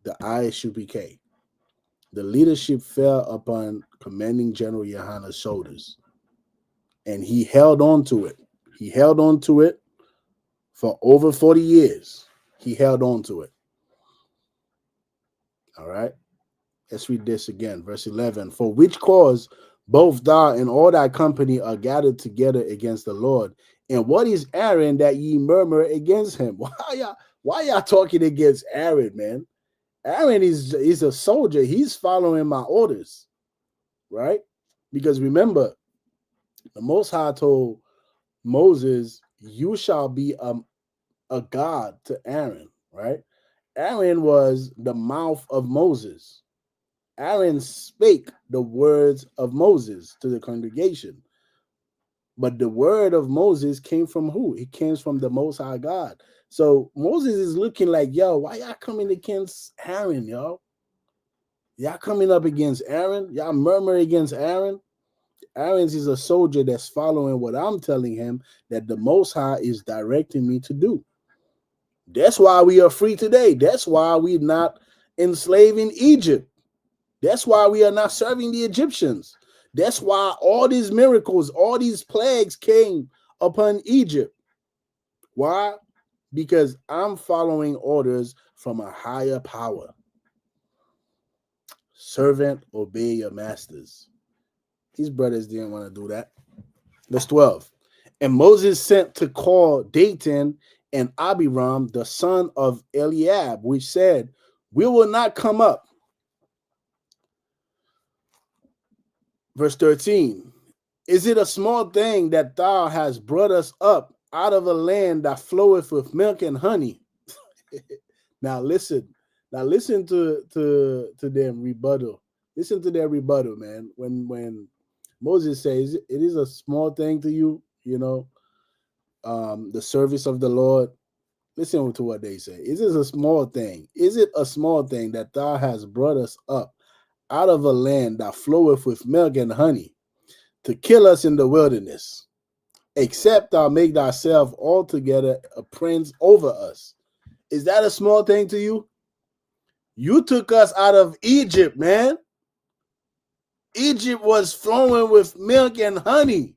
the Isupk. The leadership fell upon Commanding General Yohana's shoulders, and he held on to it. He held on to it for over 40 years. He held on to it. All right. Let's read this again. Verse 11. For which cause both thou and all thy company are gathered together against the Lord. And what is Aaron that ye murmur against him? Why y'all talking against Aaron, man? Aaron is a soldier. He's following my orders, right? Because remember, the Most High told Moses, you shall be a god to Aaron, right? Aaron was the mouth of Moses. Aaron spake the words of Moses to the congregation. But the word of Moses came from who? It came from the Most High God. So Moses is looking like, yo, why y'all coming against Aaron, yo? Y'all coming up against Aaron? Y'all murmur against Aaron? Aaron is a soldier that's following what I'm telling him that the Most High is directing me to do. That's why we are free today. That's why we're not enslaving Egypt. That's why we are not serving the Egyptians. That's why all these miracles, all these plagues came upon Egypt. Why? Because I'm following orders from a higher power. Servant, obey your masters. These brothers didn't want to do that. Verse 12. And Moses sent to call Dathan and Abiram, the son of Eliab, which said, we will not come up. Verse 13. Is it a small thing that thou hast brought us up out of a land that floweth with milk and honey? Now listen to them rebuttal. Listen to their rebuttal, man. When Moses says it is a small thing to you, the service of the Lord. Listen to what they say. Is it a small thing? Is it a small thing that thou hast brought us up out of a land that floweth with milk and honey to kill us in the wilderness, except thou make thyself altogether a prince over us? Is that a small thing to you? You took us out of Egypt, man. Egypt was flowing with milk and honey.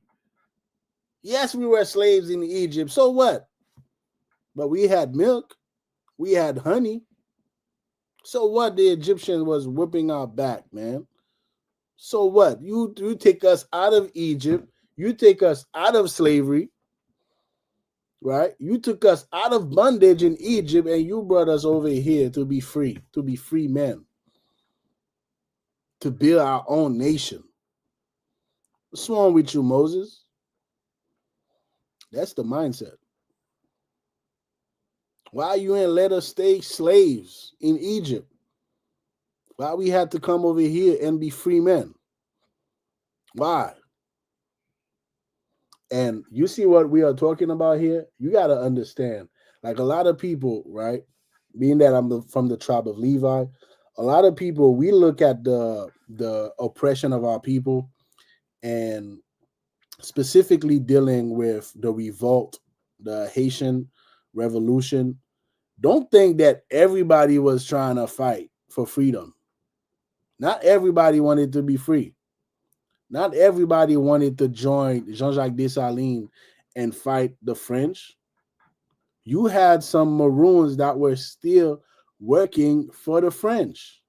Yes, we were slaves in Egypt. So what? But we had milk. We had honey. So what? The Egyptians was whipping our back, man. So what? You take us out of Egypt. You take us out of slavery, right? You took us out of bondage in Egypt, and you brought us over here to be free men, to build our own nation. What's wrong with you, Moses? That's the mindset. Why you ain't let us stay slaves in Egypt? Why we had to come over here and be free men? Why? And you see what we are talking about here? You got to understand. Like a lot of people, right? Being that from the tribe of Levi, a lot of people we look at the oppression of our people and specifically dealing with the revolt, the Haitian revolution. Don't think that everybody was trying to fight for freedom. Not everybody wanted to be free. Not everybody wanted to join Jean-Jacques Dessalines and fight the French. You had some Maroons that were still working for the French.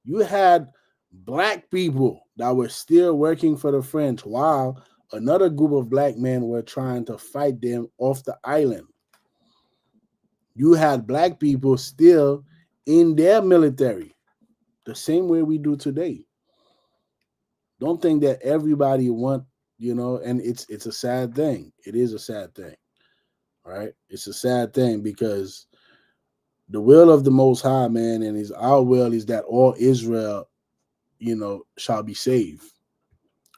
You had black people that were still working for the French while another group of black men were trying to fight them off the island. You had black people still in their military, the same way we do today. Don't think that everybody want, and it's a sad thing. It is a sad thing, right? It's a sad thing because the will of the Most High, man, and our will is that all Israel, shall be saved.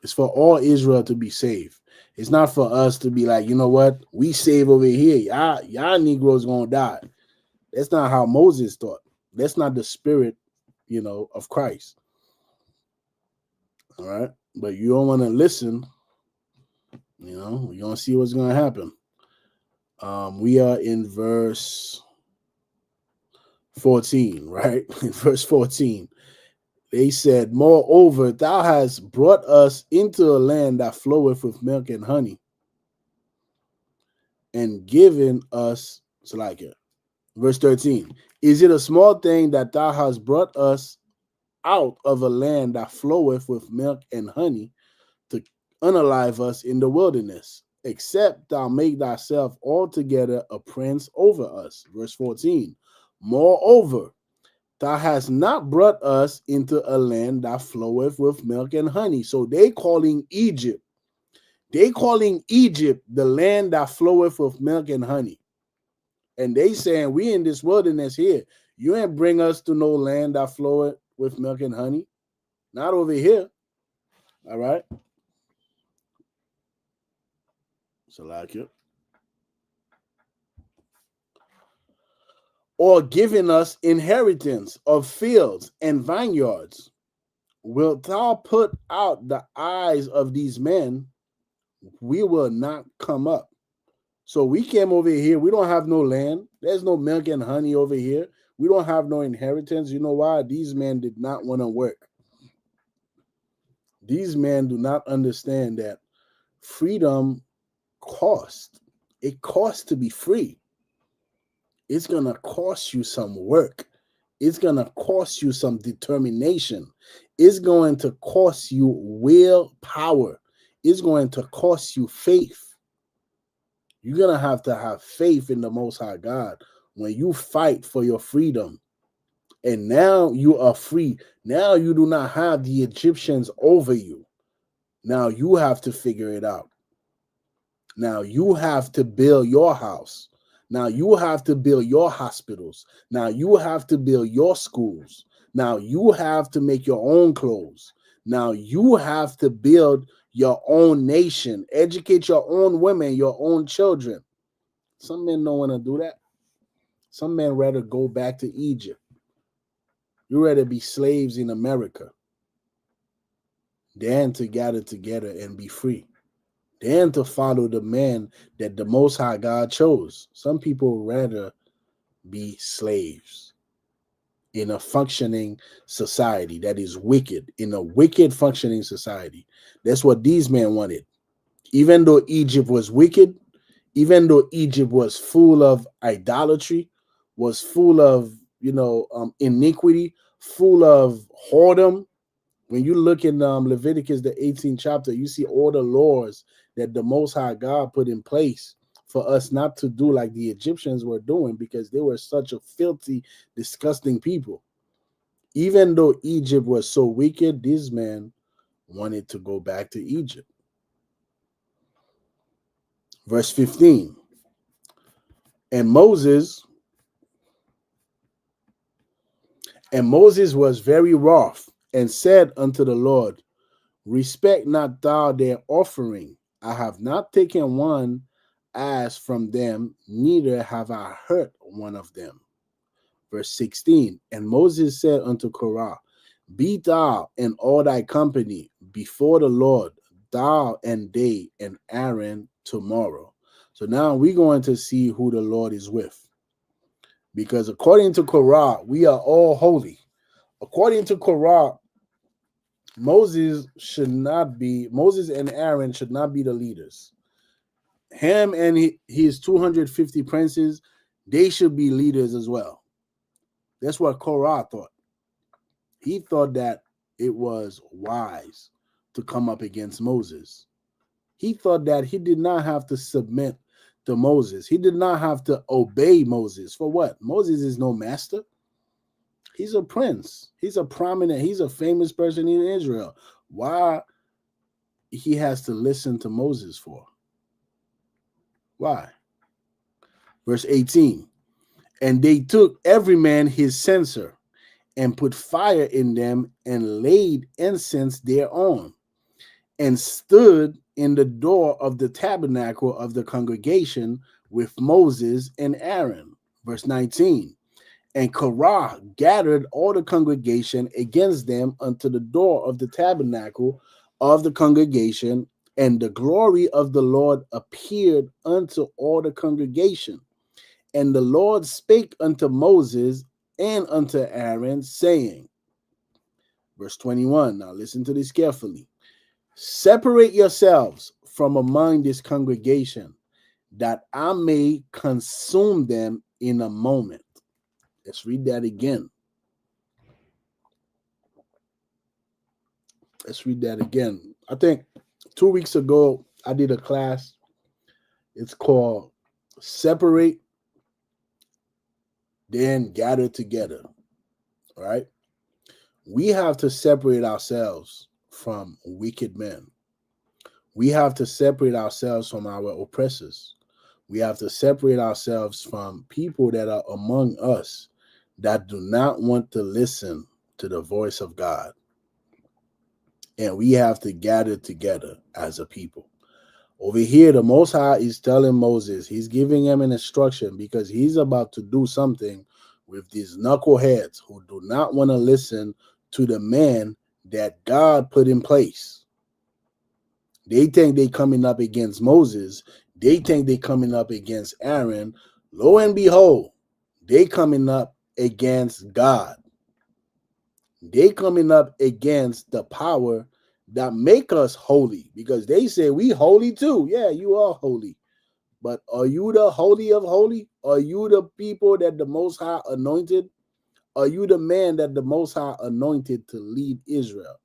It's for all Israel to be saved. It's not for us to be like, you know what, we save over here. Y'all Negroes gonna die. That's not how Moses thought. That's not the spirit, of Christ. All right. But you don't want to listen, you're gonna see what's gonna happen. We are in verse 14, right? In verse 14. They said, moreover, thou hast brought us into a land that floweth with milk and honey, and given us, so like it. Verse 13. Is it a small thing that thou hast brought us out of a land that floweth with milk and honey to unalive us in the wilderness, except thou make thyself altogether a prince over us? Verse 14. Moreover, thou hast not brought us into a land that floweth with milk and honey. So they calling Egypt the land that floweth with milk and honey. And they saying, we in this wilderness here. You ain't bring us to no land that floweth with milk and honey. Not over here. All right. So like it. Or giving us inheritance of fields and vineyards. Wilt thou put out the eyes of these men? We will not come up. So we came over here. We don't have no land. There's no milk and honey over here. We don't have no inheritance. You know why? These men did not want to work. These men do not understand that freedom costs. It costs to be free. It's going to cost you some work. It's going to cost you some determination. It's going to cost you willpower. It's going to cost you faith. You're going to have faith in the Most High God when you fight for your freedom. And now you are free. Now you do not have the Egyptians over you. Now you have to figure it out. Now you have to build your house. Now you have to build your hospitals. Now you have to build your schools. Now you have to make your own clothes. Now you have to build your own nation, educate your own women, your own children. Some men don't want to do that. Some men rather go back to Egypt. You rather be slaves in America than to gather together and be free, than to follow the man that the Most High God chose. Some people rather be slaves in a functioning society that is wicked, in a wicked functioning society. That's what these men wanted. Even though Egypt was wicked, even though Egypt was full of idolatry, was full of, iniquity, full of whoredom. When you look in Leviticus, the 18th chapter, you see all the laws that the Most High God put in place for us not to do like the Egyptians were doing, because they were such a filthy, disgusting people. Even though Egypt was so wicked, these men wanted to go back to Egypt. Verse 15. And Moses And Moses was very wroth, and said unto the Lord, respect not thou their offering. I have not taken one ass from them, neither have I hurt one of them. Verse 16. And Moses said unto Korah, be thou and all thy company before the Lord, thou and they and Aaron tomorrow. So now we're going to see who the Lord is with. Because according to Korah, we are all holy. According to Korah, Moses and Aaron should not be the leaders. Him and his 250 princes, they should be leaders as well. That's what Korah thought. He thought that it was wise to come up against Moses. He thought that he did not have to submit to Moses. He did not have to obey Moses. For what? Moses is no master. He's a prince. He's a famous person in Israel. Why he has to listen to Moses for? Why? Verse 18. And they took every man his censer and put fire in them and laid incense thereon and stood in the door of the tabernacle of the congregation with Moses and Aaron. Verse 19. And Korah gathered all the congregation against them unto the door of the tabernacle of the congregation, and the glory of the Lord appeared unto all the congregation. And the Lord spake unto Moses and unto Aaron, saying, verse 21, now listen to this carefully. Separate yourselves from among this congregation, that I may consume them in a moment. Let's read that again. I think 2 weeks ago, I did a class. It's called Separate, then Gather Together. All right? We have to separate ourselves from wicked men. We have to separate ourselves from our oppressors. We have to separate ourselves from people that are among us that do not want to listen to the voice of God. And we have to gather together as a people. Over here, the Most High is telling Moses, he's giving him an instruction because he's about to do something with these knuckleheads who do not want to listen to the man that God put in place. They think they're coming up against Moses. They think they're coming up against Aaron. Lo and behold, they coming up against God. They coming up against the power that make us holy, because they say we holy too. Yeah, you are holy. But are you the holy of holy? Are you the people that the Most High anointed? Are you the man that the Most High anointed to lead Israel?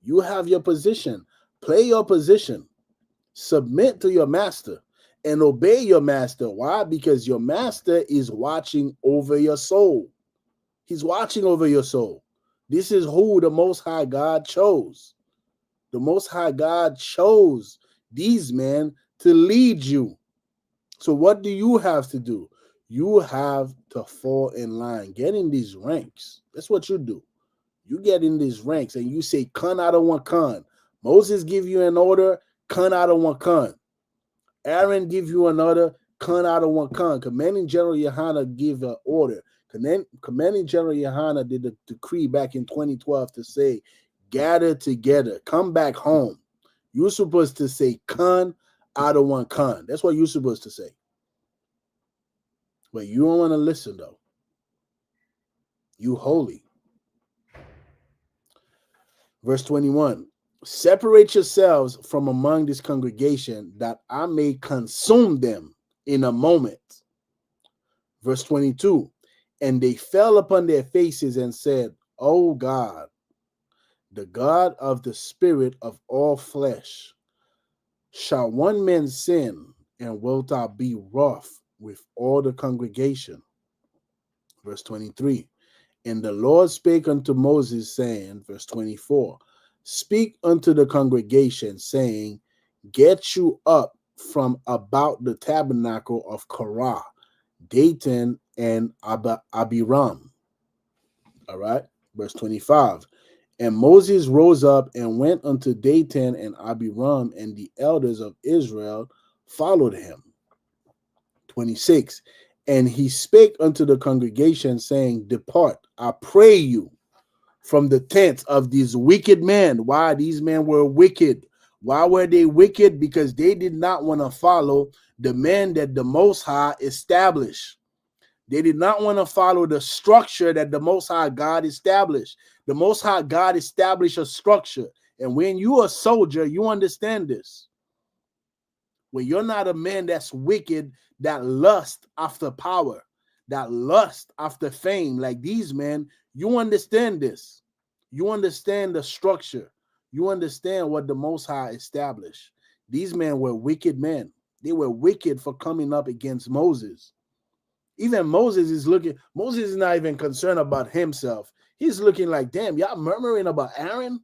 You have your position. Play your position. Submit to your master and obey your master. Why? Because your master is watching over your soul. He's watching over your soul. This is who the Most High God chose. The Most High God chose these men to lead you. So what do you have to do? You have to fall in line. Get in these ranks. That's what you do. You get in these ranks and you say, "Kun out of one kun." Moses give you an order, kun out of one kun. Aaron give you another, kun out of one kun. Commanding General Yohana give an order. Commanding General Yohana did a decree back in 2012 to say, gather together, come back home. You're supposed to say kun out of one kun. That's what you're supposed to say. But you don't want to listen though. You holy. Verse 21. Separate yourselves from among this congregation, that I may consume them in a moment. Verse 22. And they fell upon their faces and said, O God, the God of the spirit of all flesh, shall one man sin, and wilt thou be wroth with all the congregation? Verse 23. And the Lord spake unto Moses, saying, verse 24, speak unto the congregation, saying, get you up from about the tabernacle of Korah, Dathan, and Abiram. All right. Verse 25. And Moses rose up and went unto Dathan and Abiram, and the elders of Israel followed him. 26. And he spake unto the congregation, saying, Depart, I pray you, from the tents of these wicked men. Why? These men were wicked. Why were they wicked? Because they did not want to follow the men that the Most High established. They did not want to follow the structure that the Most High God established. The Most High God established a structure. And when you're a soldier, you understand this. When you're not a man that's wicked, that lust after power, that lust after fame, like these men, you understand this. You understand the structure. You understand what the Most High established. These men were wicked men. They were wicked for coming up against Moses. Even Moses is not even concerned about himself. He's looking like, damn, y'all murmuring about Aaron?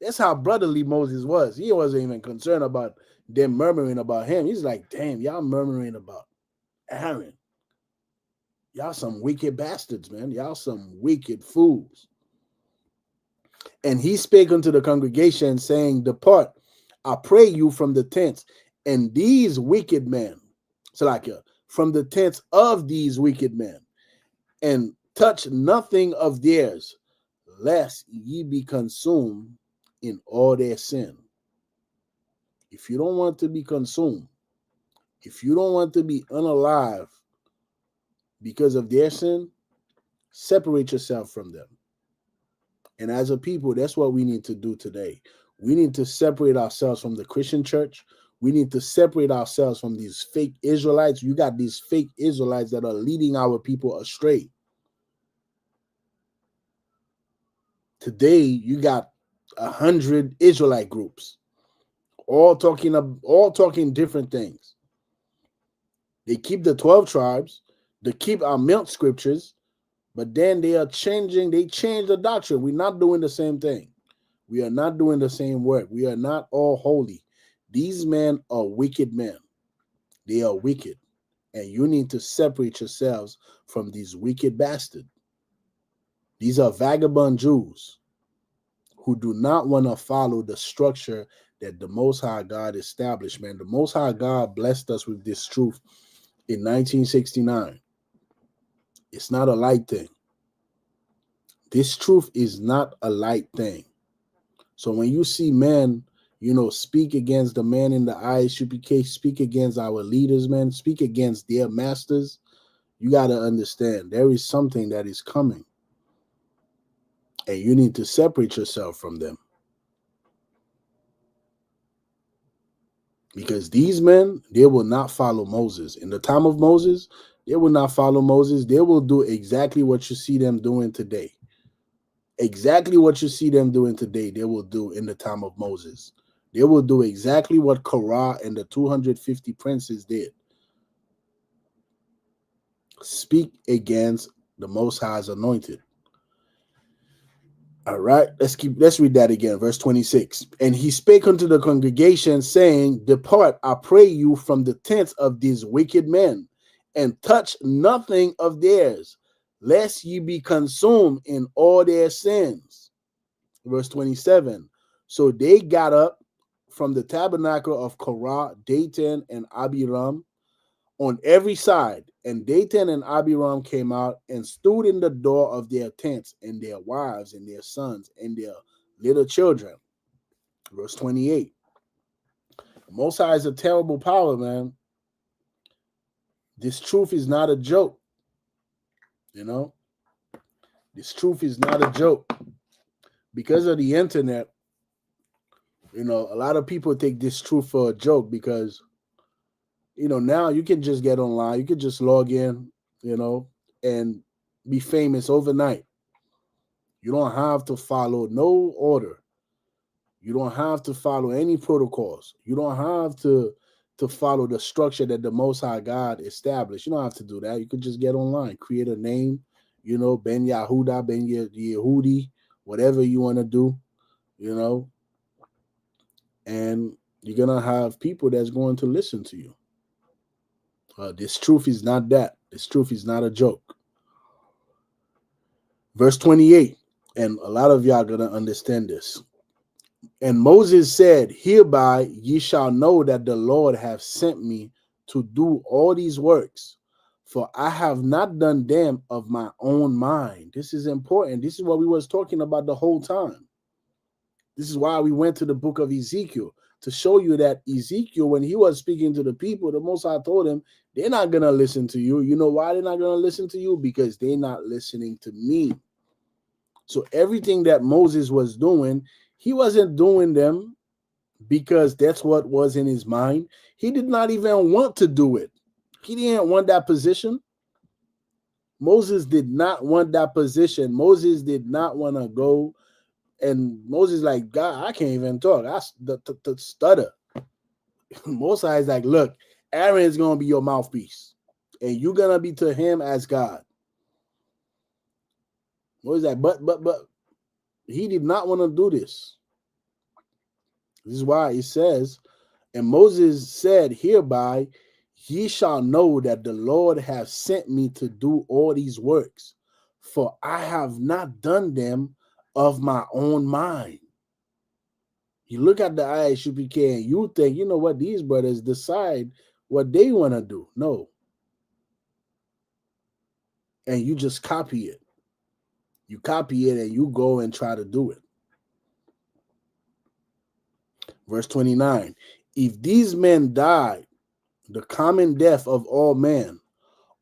That's how brotherly Moses was. He wasn't even concerned about them murmuring about him. He's like, damn, y'all murmuring about Aaron. Y'all some wicked bastards, man. Y'all some wicked fools. And he spake unto the congregation, saying, Depart, I pray you, from the tents, and these wicked men, from the tents of these wicked men, and touch nothing of theirs, lest ye be consumed in all their sin. If you don't want to be consumed, if you don't want to be unalive because of their sin, separate yourself from them. And as a people, that's what we need to do today. We need to separate ourselves from the Christian church. We need to separate ourselves from these fake Israelites. You got these fake Israelites that are leading our people astray. Today, you got 100 Israelite groups, all talking different things. They keep the 12 tribes, they keep our milk scriptures, but then they change the doctrine. We're not doing the same thing. We are not doing the same work. We are not all holy. These men are wicked men. They are wicked. And you need to separate yourselves from these wicked bastards. These are vagabond Jews who do not want to follow the structure that the Most High God established, man. The Most High God blessed us with this truth in 1969. It's not a light thing. This truth is not a light thing. So when you see men, speak against the man in the Isupk, speak against our leaders, man, speak against their masters, you got to understand there is something that is coming. And you need to separate yourself from them. Because these men, they will not follow Moses. In the time of Moses, they will not follow Moses. They will do exactly what you see them doing today. Exactly what you see them doing today, they will do in the time of Moses. They will do exactly what Korah and the 250 princes did. Speak against the Most High's anointed. All right, let's read that again. Verse 26. And he spake unto the congregation, saying, Depart, I pray you, from the tents of these wicked men, and touch nothing of theirs, lest ye be consumed in all their sins. Verse 27. So they got up from the tabernacle of Korah, Dathan, and Abiram on every side. And Dathan and Abiram came out and stood in the door of their tents, and their wives and their sons and their little children. Verse 28. The Most High is a terrible power, man. This truth is not a joke. This truth is not a joke. Because of the internet, a lot of people take this truth for a joke because, now you can just get online. You can just log in, and be famous overnight. You don't have to follow no order. You don't have to follow any protocols. You don't have to follow the structure that the Most High God established. You don't have to do that. You could just get online, create a name, Ben Yahuda, Ben Yehudi, whatever you want to do, and you're going to have people that's going to listen to you. This truth is not that. This truth is not a joke. Verse 28, and a lot of y'all gonna understand this. And Moses said, hereby ye shall know that the Lord hath sent me to do all these works, for I have not done them of my own mind. This is important. This is what we was talking about the whole time. This is why we went to the book of Ezekiel, to show you that Ezekiel, when he was speaking to the people, the Most High told him, they're not going to listen to you. You know why they're not going to listen to you? Because they're not listening to me. So everything that Moses was doing, he wasn't doing them because that's what was in his mind. He did not even want to do it. He didn't want that position. Moses did not want that position. Moses did not want to go. And Moses like, God, I can't even talk. I the stutter. Moses is like, look, Aaron is going to be your mouthpiece. And you're going to be to him as God. Moses like, but he did not want to do this. This is why it says, and Moses said, hereby ye shall know that the Lord hath sent me to do all these works, for I have not done them of my own mind. You look at the Isupk and you think, you know what, these brothers decide what they want to do. No. And you just copy it. You copy it and you go and try to do it. Verse 29, if these men die the common death of all men,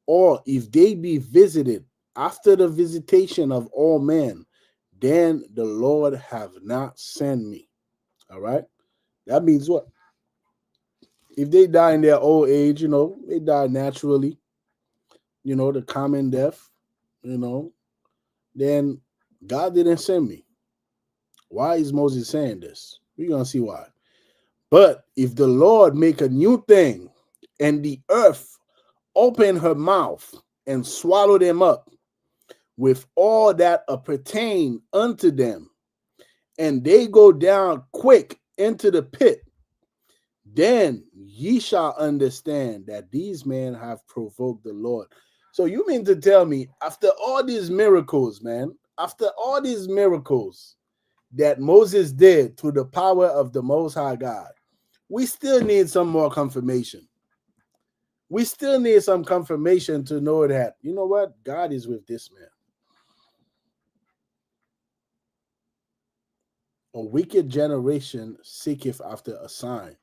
or if they be visited after the visitation of all men, then the Lord have not sent me. All right? That means what? If they die in their old age, you know, they die naturally, you know, the common death, you know, then God didn't send me. Why is Moses saying this? We're going to see why. But if the Lord make a new thing, and the earth open her mouth and swallow them up with all that appertain unto them, and they go down quick into the pit, then ye shall understand that these men have provoked the Lord. So you mean to tell me, after all these miracles, man, after all these miracles that Moses did through the power of the Most High God, we still need some more confirmation. We still need some confirmation to know that, you know what, God is with this man. A wicked generation seeketh after a sign.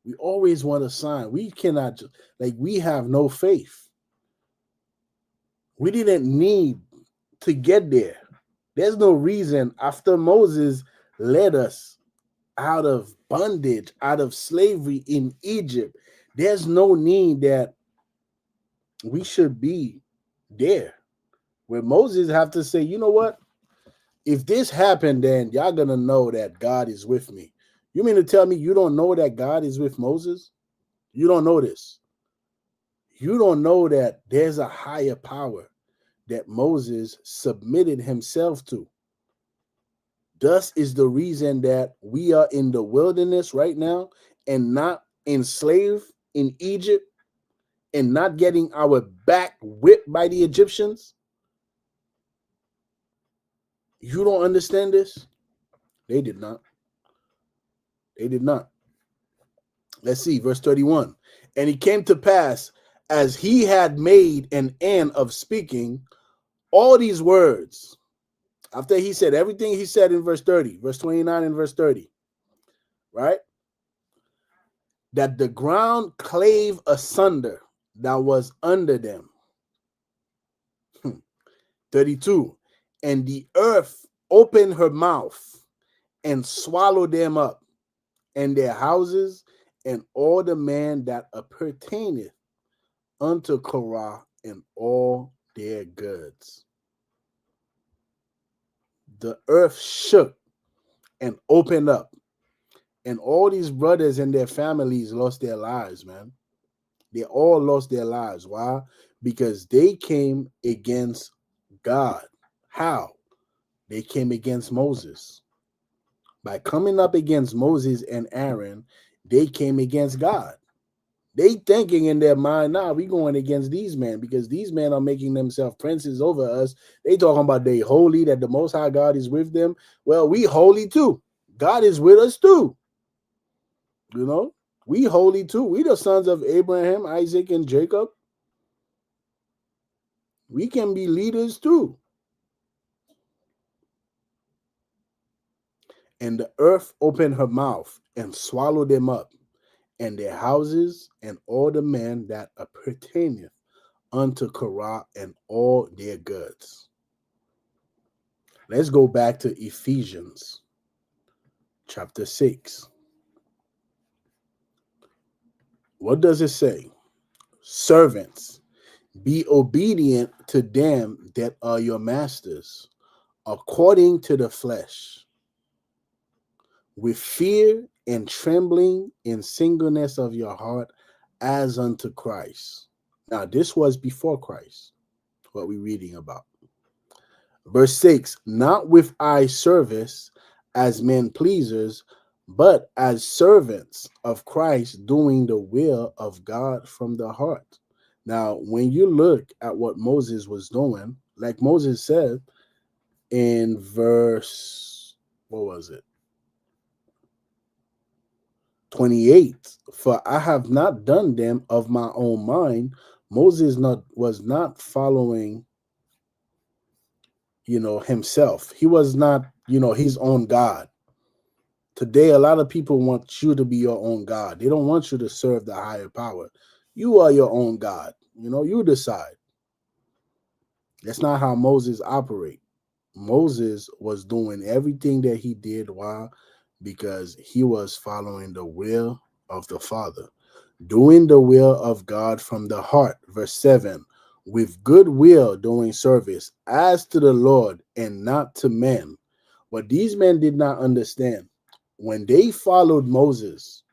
We always want a sign. We cannot, like, we have no faith. We didn't need to get there. There's no reason after Moses led us out of bondage, out of slavery in Egypt, there's no need that we should be there. Where Moses have to say, you know what? If this happened, then y'all gonna know that God is with me. You mean to tell me you don't know that God is with Moses? You don't know this. You don't know that there's a higher power that Moses submitted himself to. Thus is the reason that we are in the wilderness right now and not enslaved in Egypt and not getting our back whipped by the Egyptians. You don't understand this? They did not. They did not. Let's see, verse 31. And it came to pass, as he had made an end of speaking all these words, after he said everything he said in verse 30, verse 29 and verse 30, right? That the ground clave asunder that was under them. 32. And the earth opened her mouth and swallowed them up, and their houses, and all the man that appertaineth unto Korah, and all their goods. The earth shook and opened up, and all these brothers and their families lost their lives, man. They all lost their lives. Why? Because they came against God. How? They came against Moses. By coming up against Moses and Aaron, they came against God. They thinking in their mind, nah, we going against these men because these men are making themselves princes over us. They talking about they holy, that the Most High God is with them. Well, we holy too. God is with us too. You know, we holy too. We the sons of Abraham, Isaac, and Jacob. We can be leaders too. And the earth opened her mouth and swallowed them up, and their houses, and all the men that appertaineth unto Korah, and all their goods. Let's go back to Ephesians chapter 6. What does it say? Servants, be obedient to them that are your masters, according to the flesh, with fear and trembling in singleness of your heart, as unto Christ. Now, this was before Christ, what we're reading about. Verse 6, not with eye service as men pleasers, but as servants of Christ, doing the will of God from the heart. Now, when you look at what Moses was doing, like Moses said in verse, what was it? 28, for I have not done them of my own mind. Moses was not following, himself. He was not, his own God. Today, a lot of people want you to be your own God. They don't want you to serve the higher power. You are your own God. You decide. That's not how Moses operated. Moses was doing everything that he did. Why? Because he was following the will of the Father, doing the will of God from the heart. Verse 7, with good will doing service as to the Lord and not to men. But these men did not understand. When they followed Moses,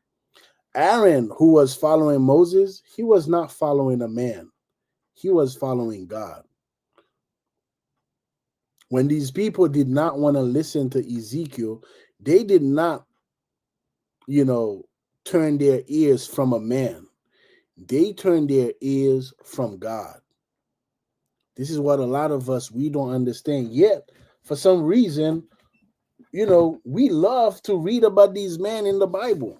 Aaron, who was following Moses, he was not following a man. He was following God. When these people did not want to listen to Ezekiel, they did not, turn their ears from a man. They turned their ears from God. This is what a lot of us, we don't understand. Yet, for some reason, we love to read about these men in the Bible.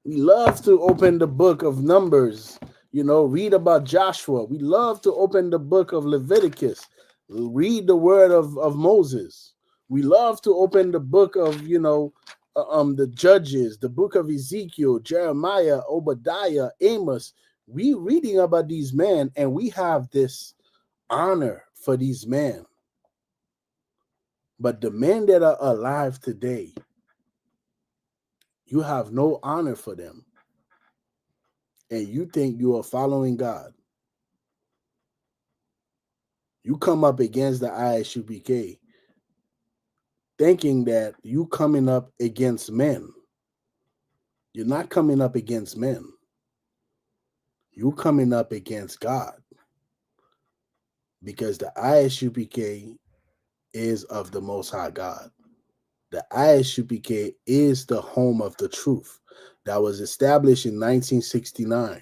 We love to open the book of Numbers, read about Joshua. We love to open the book of Leviticus, read the word of Moses. We love to open the book of, the Judges, the book of Ezekiel, Jeremiah, Obadiah, Amos. We reading about these men, and we have this honor for these men. But the men that are alive today, you have no honor for them. And you think you are following God. You come up against the Isupk thinking that you coming up against men. You're not coming up against men. You're coming up against God. Because the Isupk is of the Most High God. The Isupk is the home of the truth that was established in 1969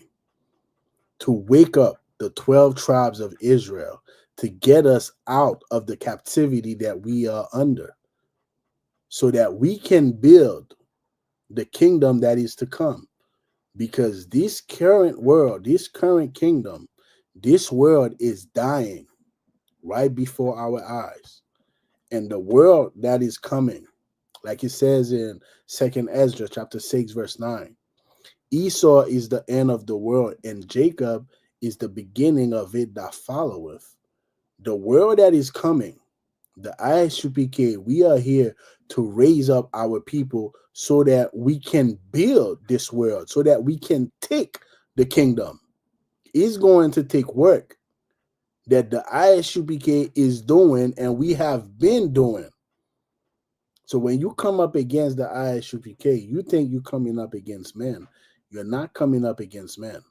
to wake up the 12 tribes of Israel, to get us out of the captivity that we are under, so that we can build the kingdom that is to come. Because this current world, this current kingdom, this world is dying right before our eyes. And the world that is coming, like it says in 2nd Ezra chapter 6, verse 9, Esau is the end of the world, and Jacob is the beginning of it that followeth. The world that is coming, the Isupk, we are here to raise up our people so that we can build this world, so that we can take the kingdom. It's going to take work that the Isupk is doing, and we have been doing. So when you come up against the Isupk, you think you're coming up against men. You're not coming up against men.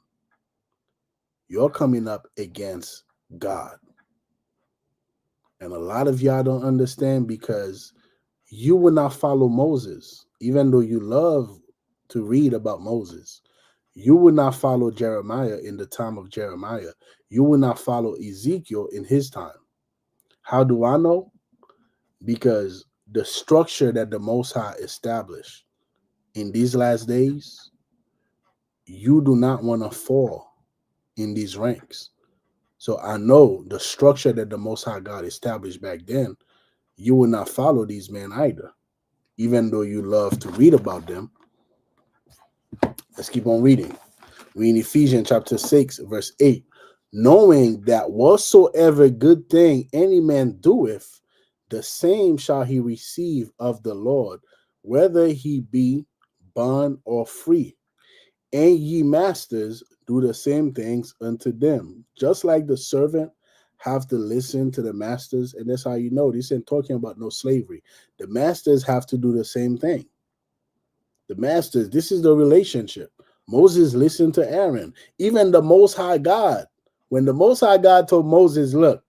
You're coming up against God. And a lot of y'all don't understand, because you will not follow Moses, even though you love to read about Moses. You will not follow Jeremiah in the time of Jeremiah. You will not follow Ezekiel in his time. How do I know? Because the structure that the Most High established in these last days, you do not want to fall in these ranks. So I know the structure that the Most High God established back then, you will not follow these men either. Even though you love to read about them, let's keep on reading. Read Ephesians chapter 6, verse 8. Knowing that whatsoever good thing any man doeth, the same shall he receive of the Lord, whether he be bond or free. And ye masters, do the same things unto them. Just like the servant have to listen to the masters, and that's how you know this ain't talking about no slavery. The masters have to do the same thing. The masters, this is the relationship. Moses listened to Aaron. Even the Most High God, when the Most High God told Moses, look,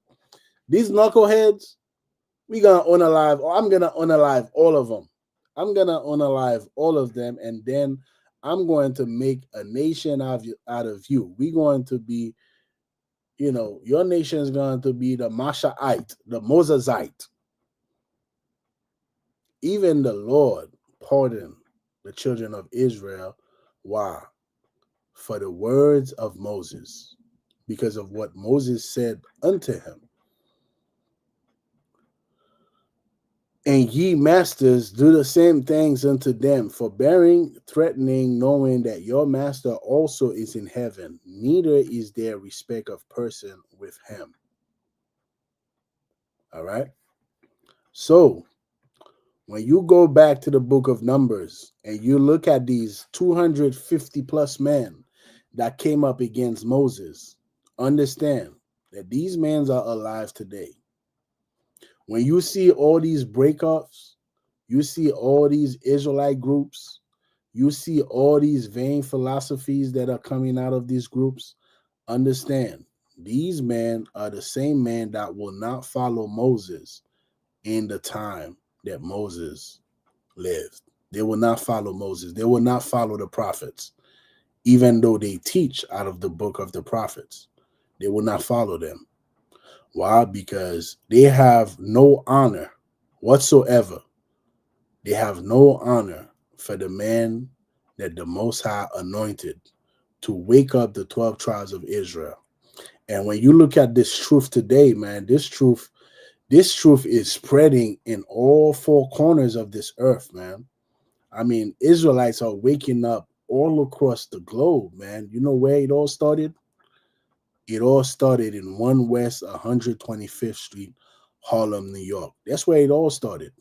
these knuckleheads, we gonna unalive, or I'm gonna unalive all of them. I'm gonna unalive all of them, and then I'm going to make a nation out of you. We're going to be, your nation is going to be the Mashaite, the Mosesite. Even the Lord pardoned the children of Israel. Why? For the words of Moses, because of what Moses said unto him. And ye masters, do the same things unto them, forbearing, threatening, knowing that your master also is in heaven, neither is there respect of person with him. All right. So when you go back to the book of Numbers and you look at these 250 plus men that came up against Moses, understand that these men are alive today. When you see all these breakups, you see all these Israelite groups, you see all these vain philosophies that are coming out of these groups, understand these men are the same men that will not follow Moses in the time that Moses lived. They will not follow Moses. They will not follow the prophets, even though they teach out of the book of the prophets. They will not follow them. Why? Because they have no honor whatsoever. They have no honor for the man that the Most High anointed to wake up the 12 tribes of Israel. And when you look at this truth today, man, this truth is spreading in all four corners of this earth, man. I mean, Israelites are waking up all across the globe, man. You know where it all started? It all started in 1 West 125th Street, Harlem, New York. That's where it all started.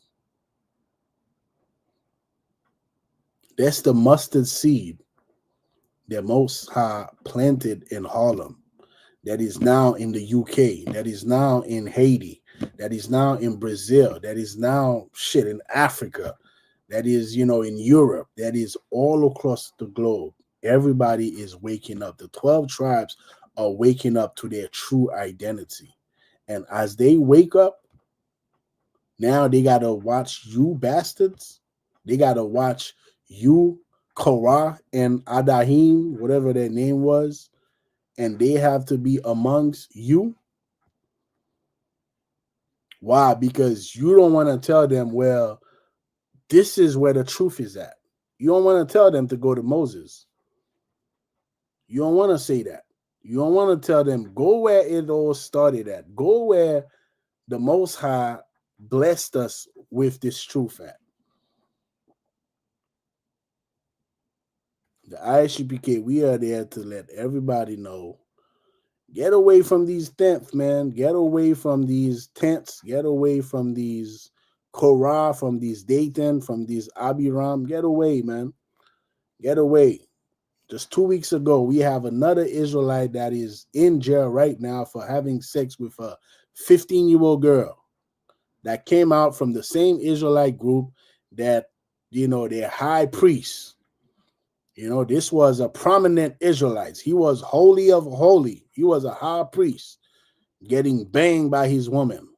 That's the mustard seed that Most High planted in Harlem, that is now in the UK, that is now in Haiti, that is now in Brazil, that is now in Africa, that is, in Europe, that is all across the globe. Everybody is waking up. The 12 tribes are waking up to their true identity. And as they wake up, now they got to watch you bastards. They got to watch you, Korah and Adahim, whatever their name was, and they have to be amongst you. Why? Because you don't want to tell them, well, this is where the truth is at. You don't want to tell them to go to Moses. You don't want to say that. You don't want to tell them, go where it all started at. Go where the Most High blessed us with this truth at. The ISUPK, we are there to let everybody know, get away from these tents, man. Get away from these tents. Get away from these Korah, from these Dathan, from these Abiram. Get away, man. Get away. Just 2 weeks ago, we have another Israelite that is in jail right now for having sex with a 15-year-old girl that came out from the same Israelite group that, their high priest. This was a prominent Israelite. He was holy of holy. He was a high priest getting banged by his woman.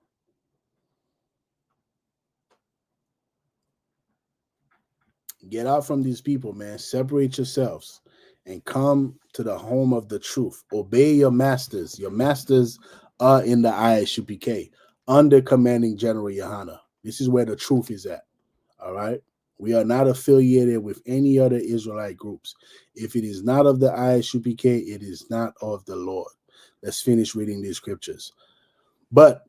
Get out from these people, man. Separate yourselves. and come to the home of the truth. Obey your masters. Your masters are in the Isupk under commanding General Yohana. This is where the truth is at. All right. We are not affiliated with any other Israelite groups. If it is not of the Isupk, it is not of the Lord. Let's finish reading these scriptures. But,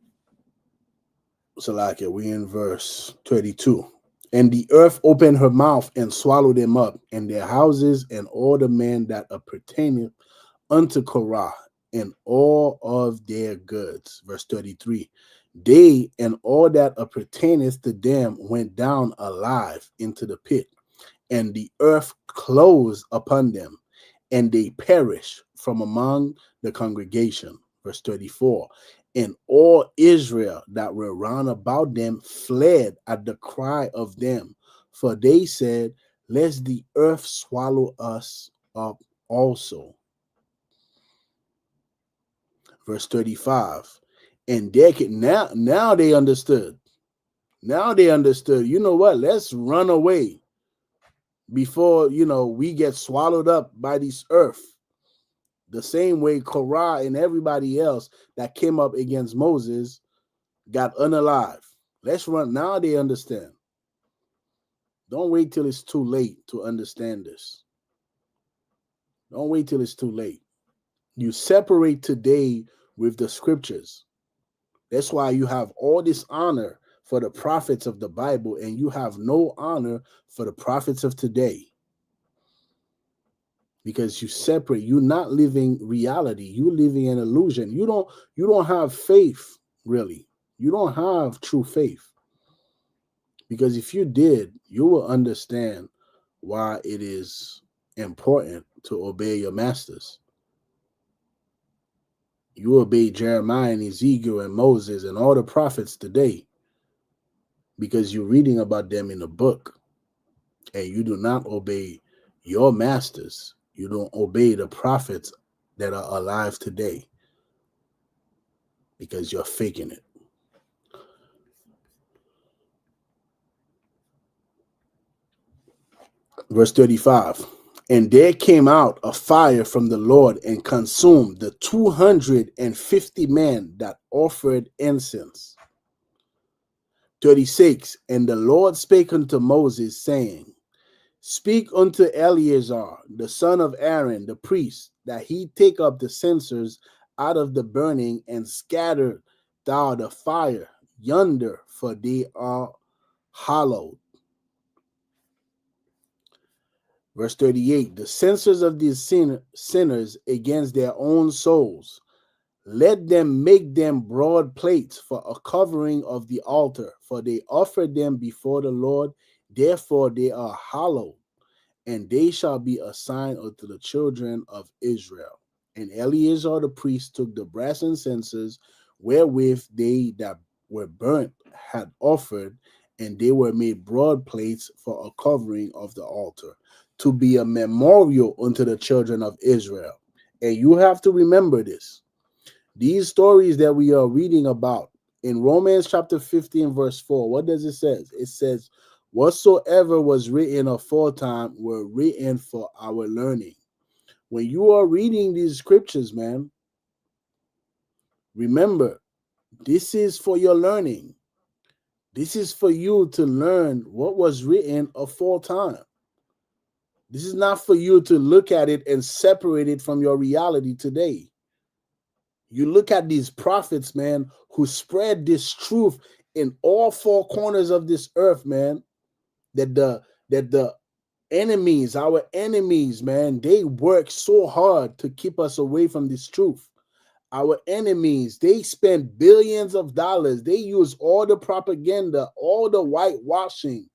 Salakia, we in verse 32. And the earth opened her mouth and swallowed them up, and their houses, and all the men that appertained unto Korah, and all of their goods. Verse 33. They and all that appertaineth to them went down alive into the pit, and the earth closed upon them, and they perished from among the congregation. Verse 34. And all Israel that were round about them fled at the cry of them, for they said, lest the earth swallow us up also. Verse 35. And now they understood. Now they understood, you know what? Let's run away before, we get swallowed up by this earth. The same way Korah and everybody else that came up against Moses got unalive. Let's run. Now they understand. Don't wait till it's too late to understand this. Don't wait till it's too late. You separate today with the scriptures. That's why you have all this honor for the prophets of the Bible, and you have no honor for the prophets of today. Because you separate, you're not living reality, you're living an illusion. You don't have faith, really. You don't have true faith. Because if you did, you will understand why it is important to obey your masters. You obey Jeremiah and Ezekiel and Moses and all the prophets today because you're reading about them in the book, and you do not obey your masters. You don't obey the prophets that are alive today because you're faking it. Verse 35. And there came out a fire from the Lord and consumed the 250 men that offered incense. 36. And the Lord spake unto Moses, saying, Speak unto Eleazar, the son of Aaron, the priest, that he take up the censers out of the burning and scatter thou the fire yonder, for they are hallowed. Verse 38, the censers of these sinners against their own souls, let them make them broad plates for a covering of the altar, for they offer them before the Lord, therefore they are hallowed. And they shall be a sign unto the children of Israel. And Eleazar the priest took the brass and censers wherewith they that were burnt had offered, and they were made broad plates for a covering of the altar, to be a memorial unto the children of Israel. And you have to remember this. These stories that we are reading about in Romans chapter 15, verse 4, what does it say? It says, whatsoever was written aforetime were written for our learning. When you are reading these scriptures, man, remember, this is for your learning. This is for you to learn what was written aforetime. This is not for you to look at it and separate it from your reality today. You look at these prophets, man, who spread this truth in all four corners of this earth, man, that the enemies, our enemies, man, they work so hard to keep us away from this truth. Our enemies, they spend billions of dollars. They use all the propaganda, all the whitewashing,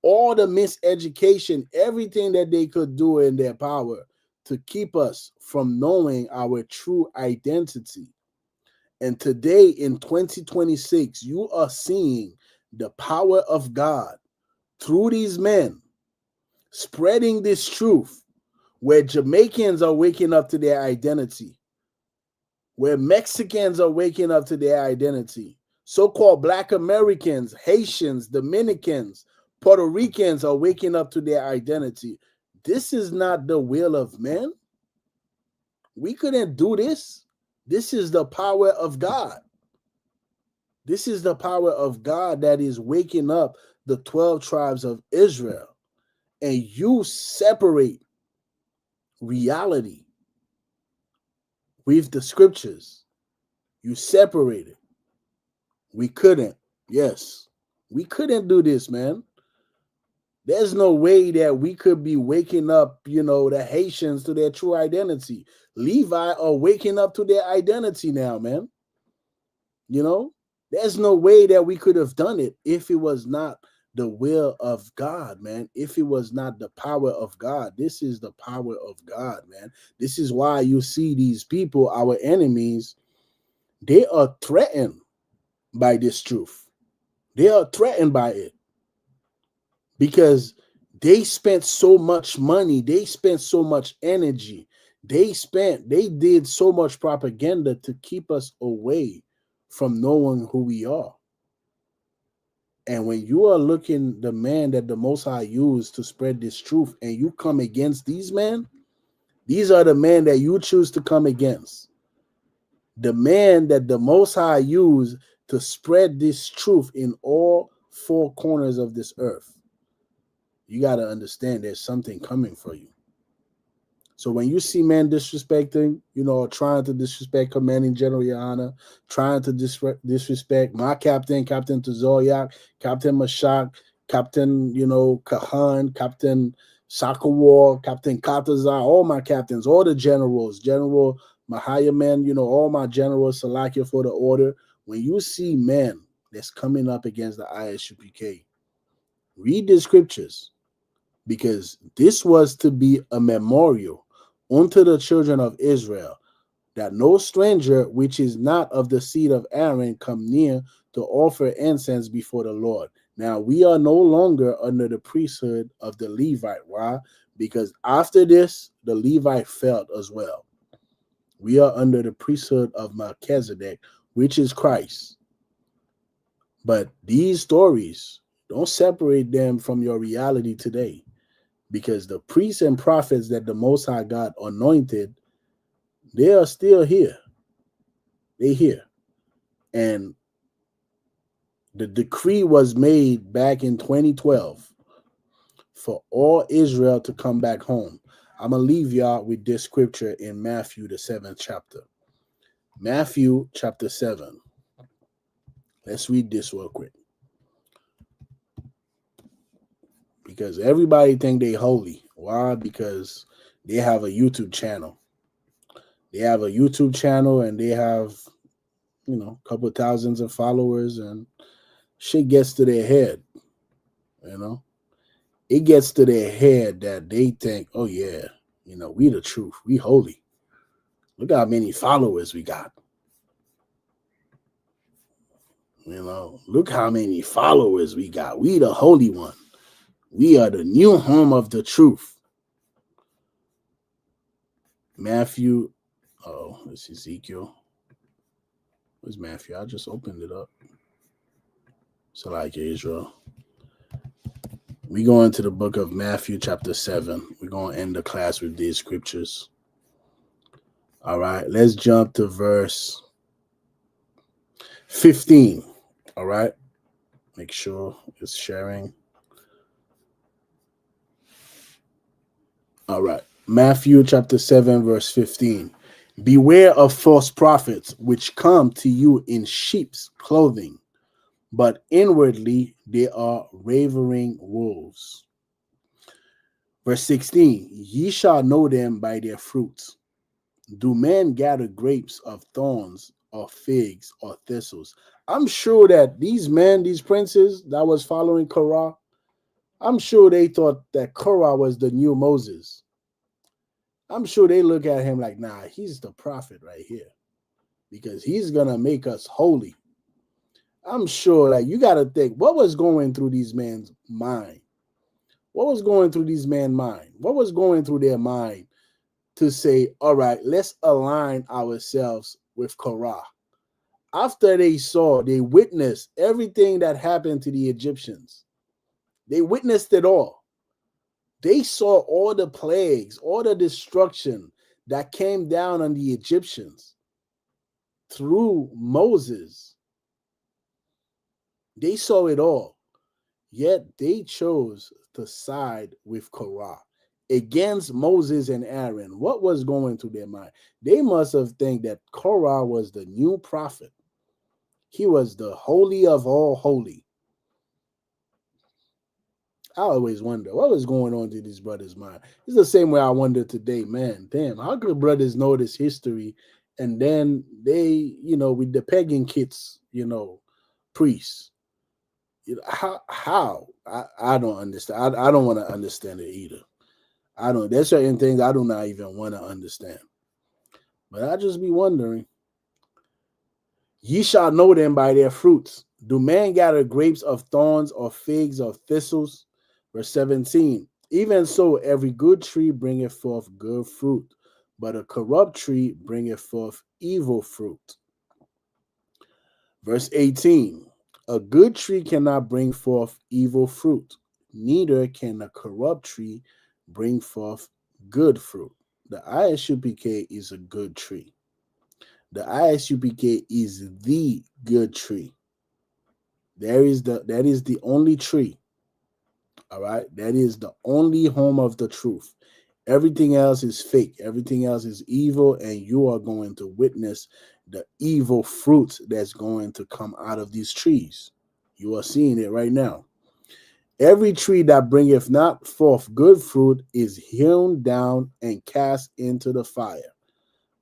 all the miseducation, everything that they could do in their power to keep us from knowing our true identity. And today in 2026, you are seeing the power of God through these men spreading this truth, where Jamaicans are waking up to their identity, where Mexicans are waking up to their identity, so-called Black Americans, Haitians, Dominicans, Puerto Ricans are waking up to their identity. this is not the will of man. We couldn't do this. This is the power of God. This is the power of God that is waking up the 12 tribes of Israel. And you separate reality with the scriptures. You separate it. We couldn't. Yes. We couldn't do this, man. There's no way that we could be waking up, the Haitians to their true identity. Levi are waking up to their identity now, man. There's no way that we could have done it if it was not the will of God, man. If it was not the power of God. This is the power of God, man. This is why you see these people, our enemies, they are threatened by this truth. They are threatened by it because they spent so much money. They spent so much energy. They did so much propaganda to keep us away from knowing who we are. And when you are looking the man that the Most High used to spread this truth, and you come against these men, these are the men that you choose to come against. The man that the Most High used to spread this truth in all four corners of this earth. You got to understand there's something coming for you. So when you see men disrespecting, trying to disrespect Commanding General Your Honor, trying to disrespect my captain, Captain Tazoryak, Captain Mashak, Captain, Kahan, Captain Sakawar, Captain Katazar, all my captains, all the generals, General Mahayaman, all my generals, Salakia for the order. When you see men that's coming up against the Isupk, read the scriptures, because this was to be a memorial unto the children of Israel, that no stranger which is not of the seed of Aaron come near to offer incense before the Lord. Now, we are no longer under the priesthood of the Levite. Why? Because after this, the Levite fell as well. We are under the priesthood of Melchizedek, which is Christ. But these stories, don't separate them from your reality today. Because the priests and prophets that the Most High God anointed, they are still here. They're here. And the decree was made back in 2012 for all Israel to come back home. I'm going to leave y'all with this scripture in Matthew, the 7th chapter. Matthew chapter 7. Let's read this real quick. Because everybody think they holy. Why? Because they have a YouTube channel. They have a YouTube channel and they have, a couple of thousands of followers, and shit gets to their head. It gets to their head that they think, oh yeah, we the truth. We holy. Look how many followers we got. Look how many followers we got. We the holy one. We are the new home of the truth. Matthew, it's Ezekiel. Where's Matthew? I just opened it up. So like Israel. We go into the book of Matthew chapter 7. We're going to end the class with these scriptures. All right, let's jump to verse 15. All right, make sure it's sharing. All right, Matthew chapter 7, verse 15. Beware of false prophets, which come to you in sheep's clothing, but inwardly they are ravening wolves. Verse 16. Ye shall know them by their fruits. Do men gather grapes of thorns or figs or thistles? I'm sure that these men, these princes that was following Korah, I'm sure they thought that Korah was the new Moses. I'm sure they look at him like, nah, he's the prophet right here, because he's going to make us holy. I'm sure, like, you got to think, what was going through these men's mind? What was going through these men's mind? What was going through their mind to say, all right, let's align ourselves with Korah? After they witnessed everything that happened to the Egyptians. They witnessed it all. They saw all the plagues, all the destruction that came down on the Egyptians through Moses. They saw it all. Yet they chose to side with Korah against Moses and Aaron. What was going through their mind? They must have think that Korah was the new prophet. He was the holy of all holy. I always wonder what was going on to these brothers' mind. It's the same way I wonder today, man. Damn, how could brothers know this history and then they, with the pagan kits, priests? How? I don't understand. I don't want to understand it either. I don't. There's certain things I do not even want to understand. But I just be wondering. Ye shall know them by their fruits. Do man gather grapes of thorns or figs of thistles? Verse 17. Even so, every good tree bringeth forth good fruit, but a corrupt tree bringeth forth evil fruit. Verse 18. A good tree cannot bring forth evil fruit, neither can a corrupt tree bring forth good fruit. The Isupk is a good tree. The Isupk is the good tree. That is the only tree. All right. That is the only home of the truth. Everything else is fake. Everything else is evil, and you are going to witness the evil fruits that's going to come out of these trees. You are seeing it right now. Every tree that bringeth not forth good fruit is hewn down and cast into the fire.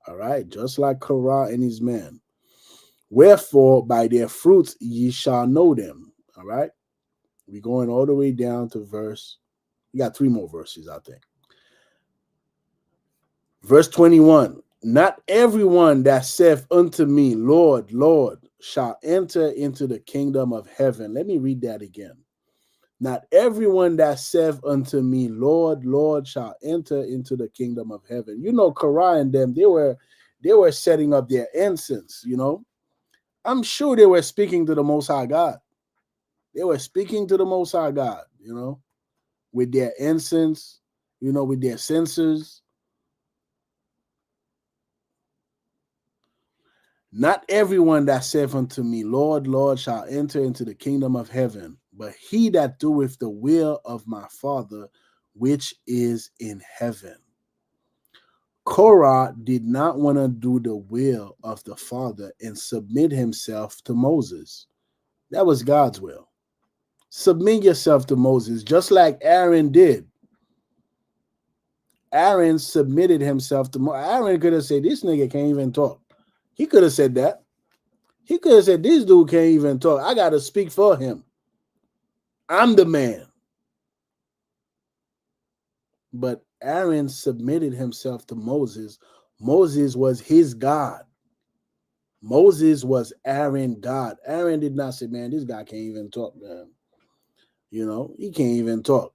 All right, just like Korah and his men. Wherefore, by their fruits ye shall know them. All right, we're going all the way down to verse. We got 3 more verses, I think. Verse 21. Not everyone that saith unto me, Lord, Lord, shall enter into the kingdom of heaven. Let me read that again. Not everyone that saith unto me, Lord, Lord, shall enter into the kingdom of heaven. Korah and them, they were setting up their incense, I'm sure they were speaking to the Most High God. They were speaking to the Most High God, with their incense, with their censers. Not everyone that saith unto me, Lord, Lord, shall enter into the kingdom of heaven, but he that doeth the will of my Father, which is in heaven. Korah did not want to do the will of the Father and submit himself to Moses. That was God's will. Submit yourself to Moses, just like Aaron did. Aaron submitted himself to Moses. Aaron could have said, this nigga can't even talk. He could have said that. He could have said, this dude can't even talk. I got to speak for him. I'm the man. But Aaron submitted himself to Moses. Moses was his God. Moses was Aaron's God. Aaron did not say, man, this guy can't even talk, man. He can't even talk.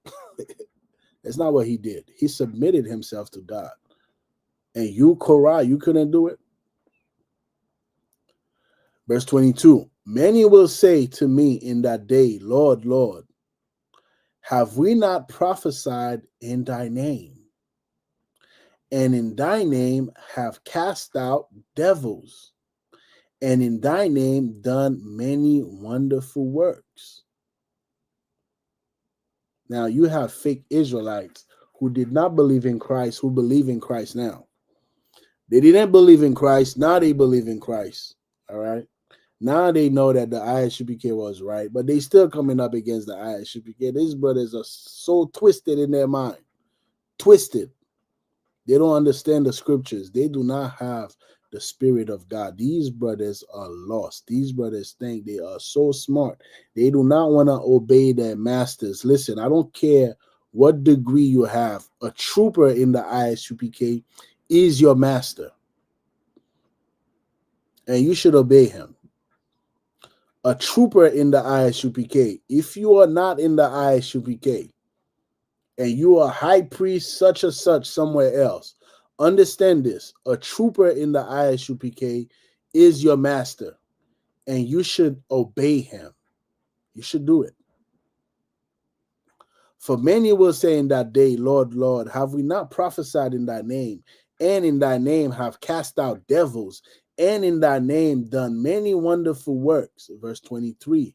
That's not what he did. He submitted himself to God. And you, Korah, you couldn't do it? Verse 22, many will say to me in that day, Lord, Lord, have we not prophesied in thy name? And in thy name have cast out devils, and in thy name done many wonderful works. Now you have fake Israelites who did not believe in Christ, who believe in Christ now. They didn't believe in Christ. Now they believe in Christ. All right. Now they know that the Isupk was right, but they still coming up against the Isupk. These brothers are so twisted in their mind. Twisted. They don't understand the scriptures. They do not have the Spirit of God. These brothers are lost. These brothers think they are so smart. They do not want to obey their masters. Listen, I don't care what degree you have. A trooper in the Isupk is your master. And you should obey him. A trooper in the Isupk. If you are not in the Isupk and you are high priest such and such somewhere else, understand this. A trooper in the Isupk is your master, and you should obey him. You should do it. For many will say in that day, Lord, Lord, have we not prophesied in thy name, and in thy name have cast out devils, and in thy name done many wonderful works? Verse 23.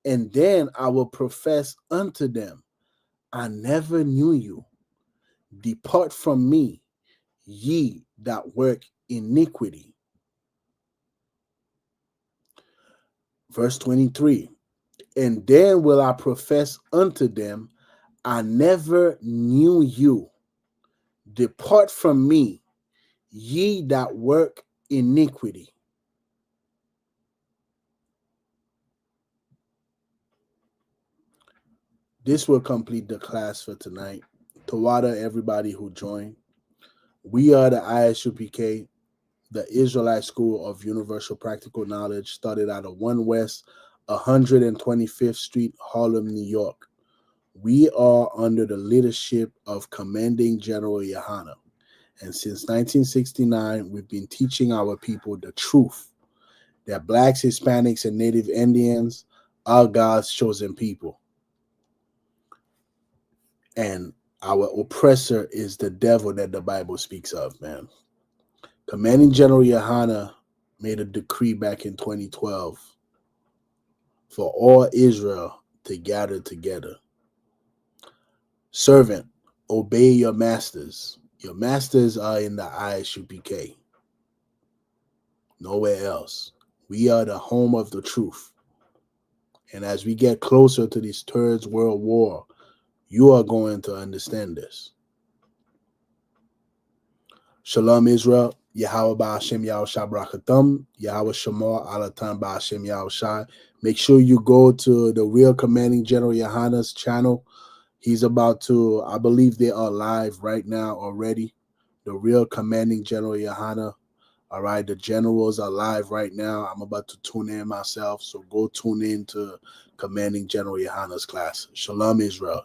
And then I will profess unto them, I never knew you. Depart from me, ye that work iniquity. Verse 23. And then will I profess unto them, I never knew you. Depart from me, ye that work iniquity. This will complete the class for tonight. Tawada, everybody who joined. We are the Isupk, the Israelite School of Universal Practical Knowledge, started out of 1 West 125th Street, Harlem, New York. We are under the leadership of Commanding General Yohana. And since 1969, we've been teaching our people the truth that Blacks, Hispanics, and Native Indians are God's chosen people. And our oppressor is the devil that the Bible speaks of, man. Commanding General Yohana made a decree back in 2012 for all Israel to gather together. Servant, obey your masters. Your masters are in the Isupk. Nowhere else. We are the home of the truth. And as we get closer to this Third World War, you are going to understand this. Shalom Israel. Yahweh Ba'ashem Yahushua Brakatham. Yahweh Shamar Alatan Ba'ashem Yahushua. Make sure you go to the Real Commanding General Yohana's channel. He's about to, I believe they are live right now already. The Real Commanding General Yohana. All right, the generals are live right now. I'm about to tune in myself. So go tune in to Commanding General Yohana's class. Shalom Israel.